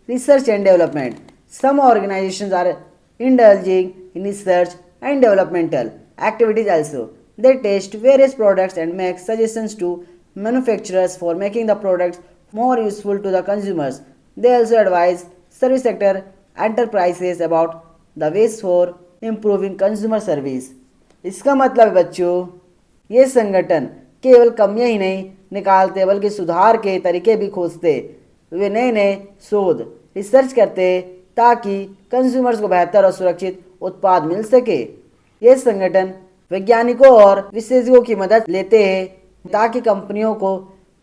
research and development. Some organisations are indulging in research and developmental activities also. They test various products and make suggestions to manufacturers for making the products more useful to the consumers. They also advise service sector enterprises about the ways for improving consumer service. इसका मतलब है बच्चों, ये संगठन केवल कमियां ही नहीं निकालते बल्कि सुधार के तरीके भी खोजते। वे नए नए शोध रिसर्च करते ताकि कंज्यूमर्स को बेहतर और सुरक्षित उत्पाद मिल सके। ये संगठन वैज्ञानिकों और विशेषज्ञों की मदद लेते हैं ताकि कंपनियों को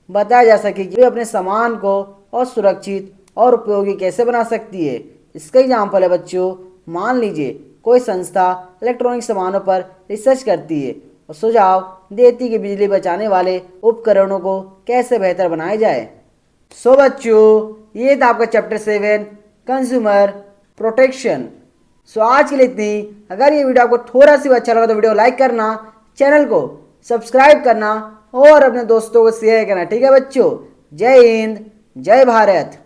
बताया जा सके कि वे अपने सामान को और सुरक्षित और उपयोगी कैसे बना सकती है। इसका एग्जाम्पल है बच्चों, मान लीजिए कोई संस्था इलेक्ट्रॉनिक सामानों पर रिसर्च करती है और सुझाव देती की बिजली बचाने वाले उपकरणों को कैसे बेहतर बनाया जाए। सो बच्चों, ये था आपका चैप्टर 7 कंज्यूमर प्रोटेक्शन। सो आज के लिए इतनी। अगर ये वीडियो आपको थोड़ा सी अच्छा लगा तो वीडियो लाइक करना, चैनल को सब्सक्राइब करना और अपने दोस्तों को शेयर करना। ठीक है बच्चों, जय हिंद, जय भारत।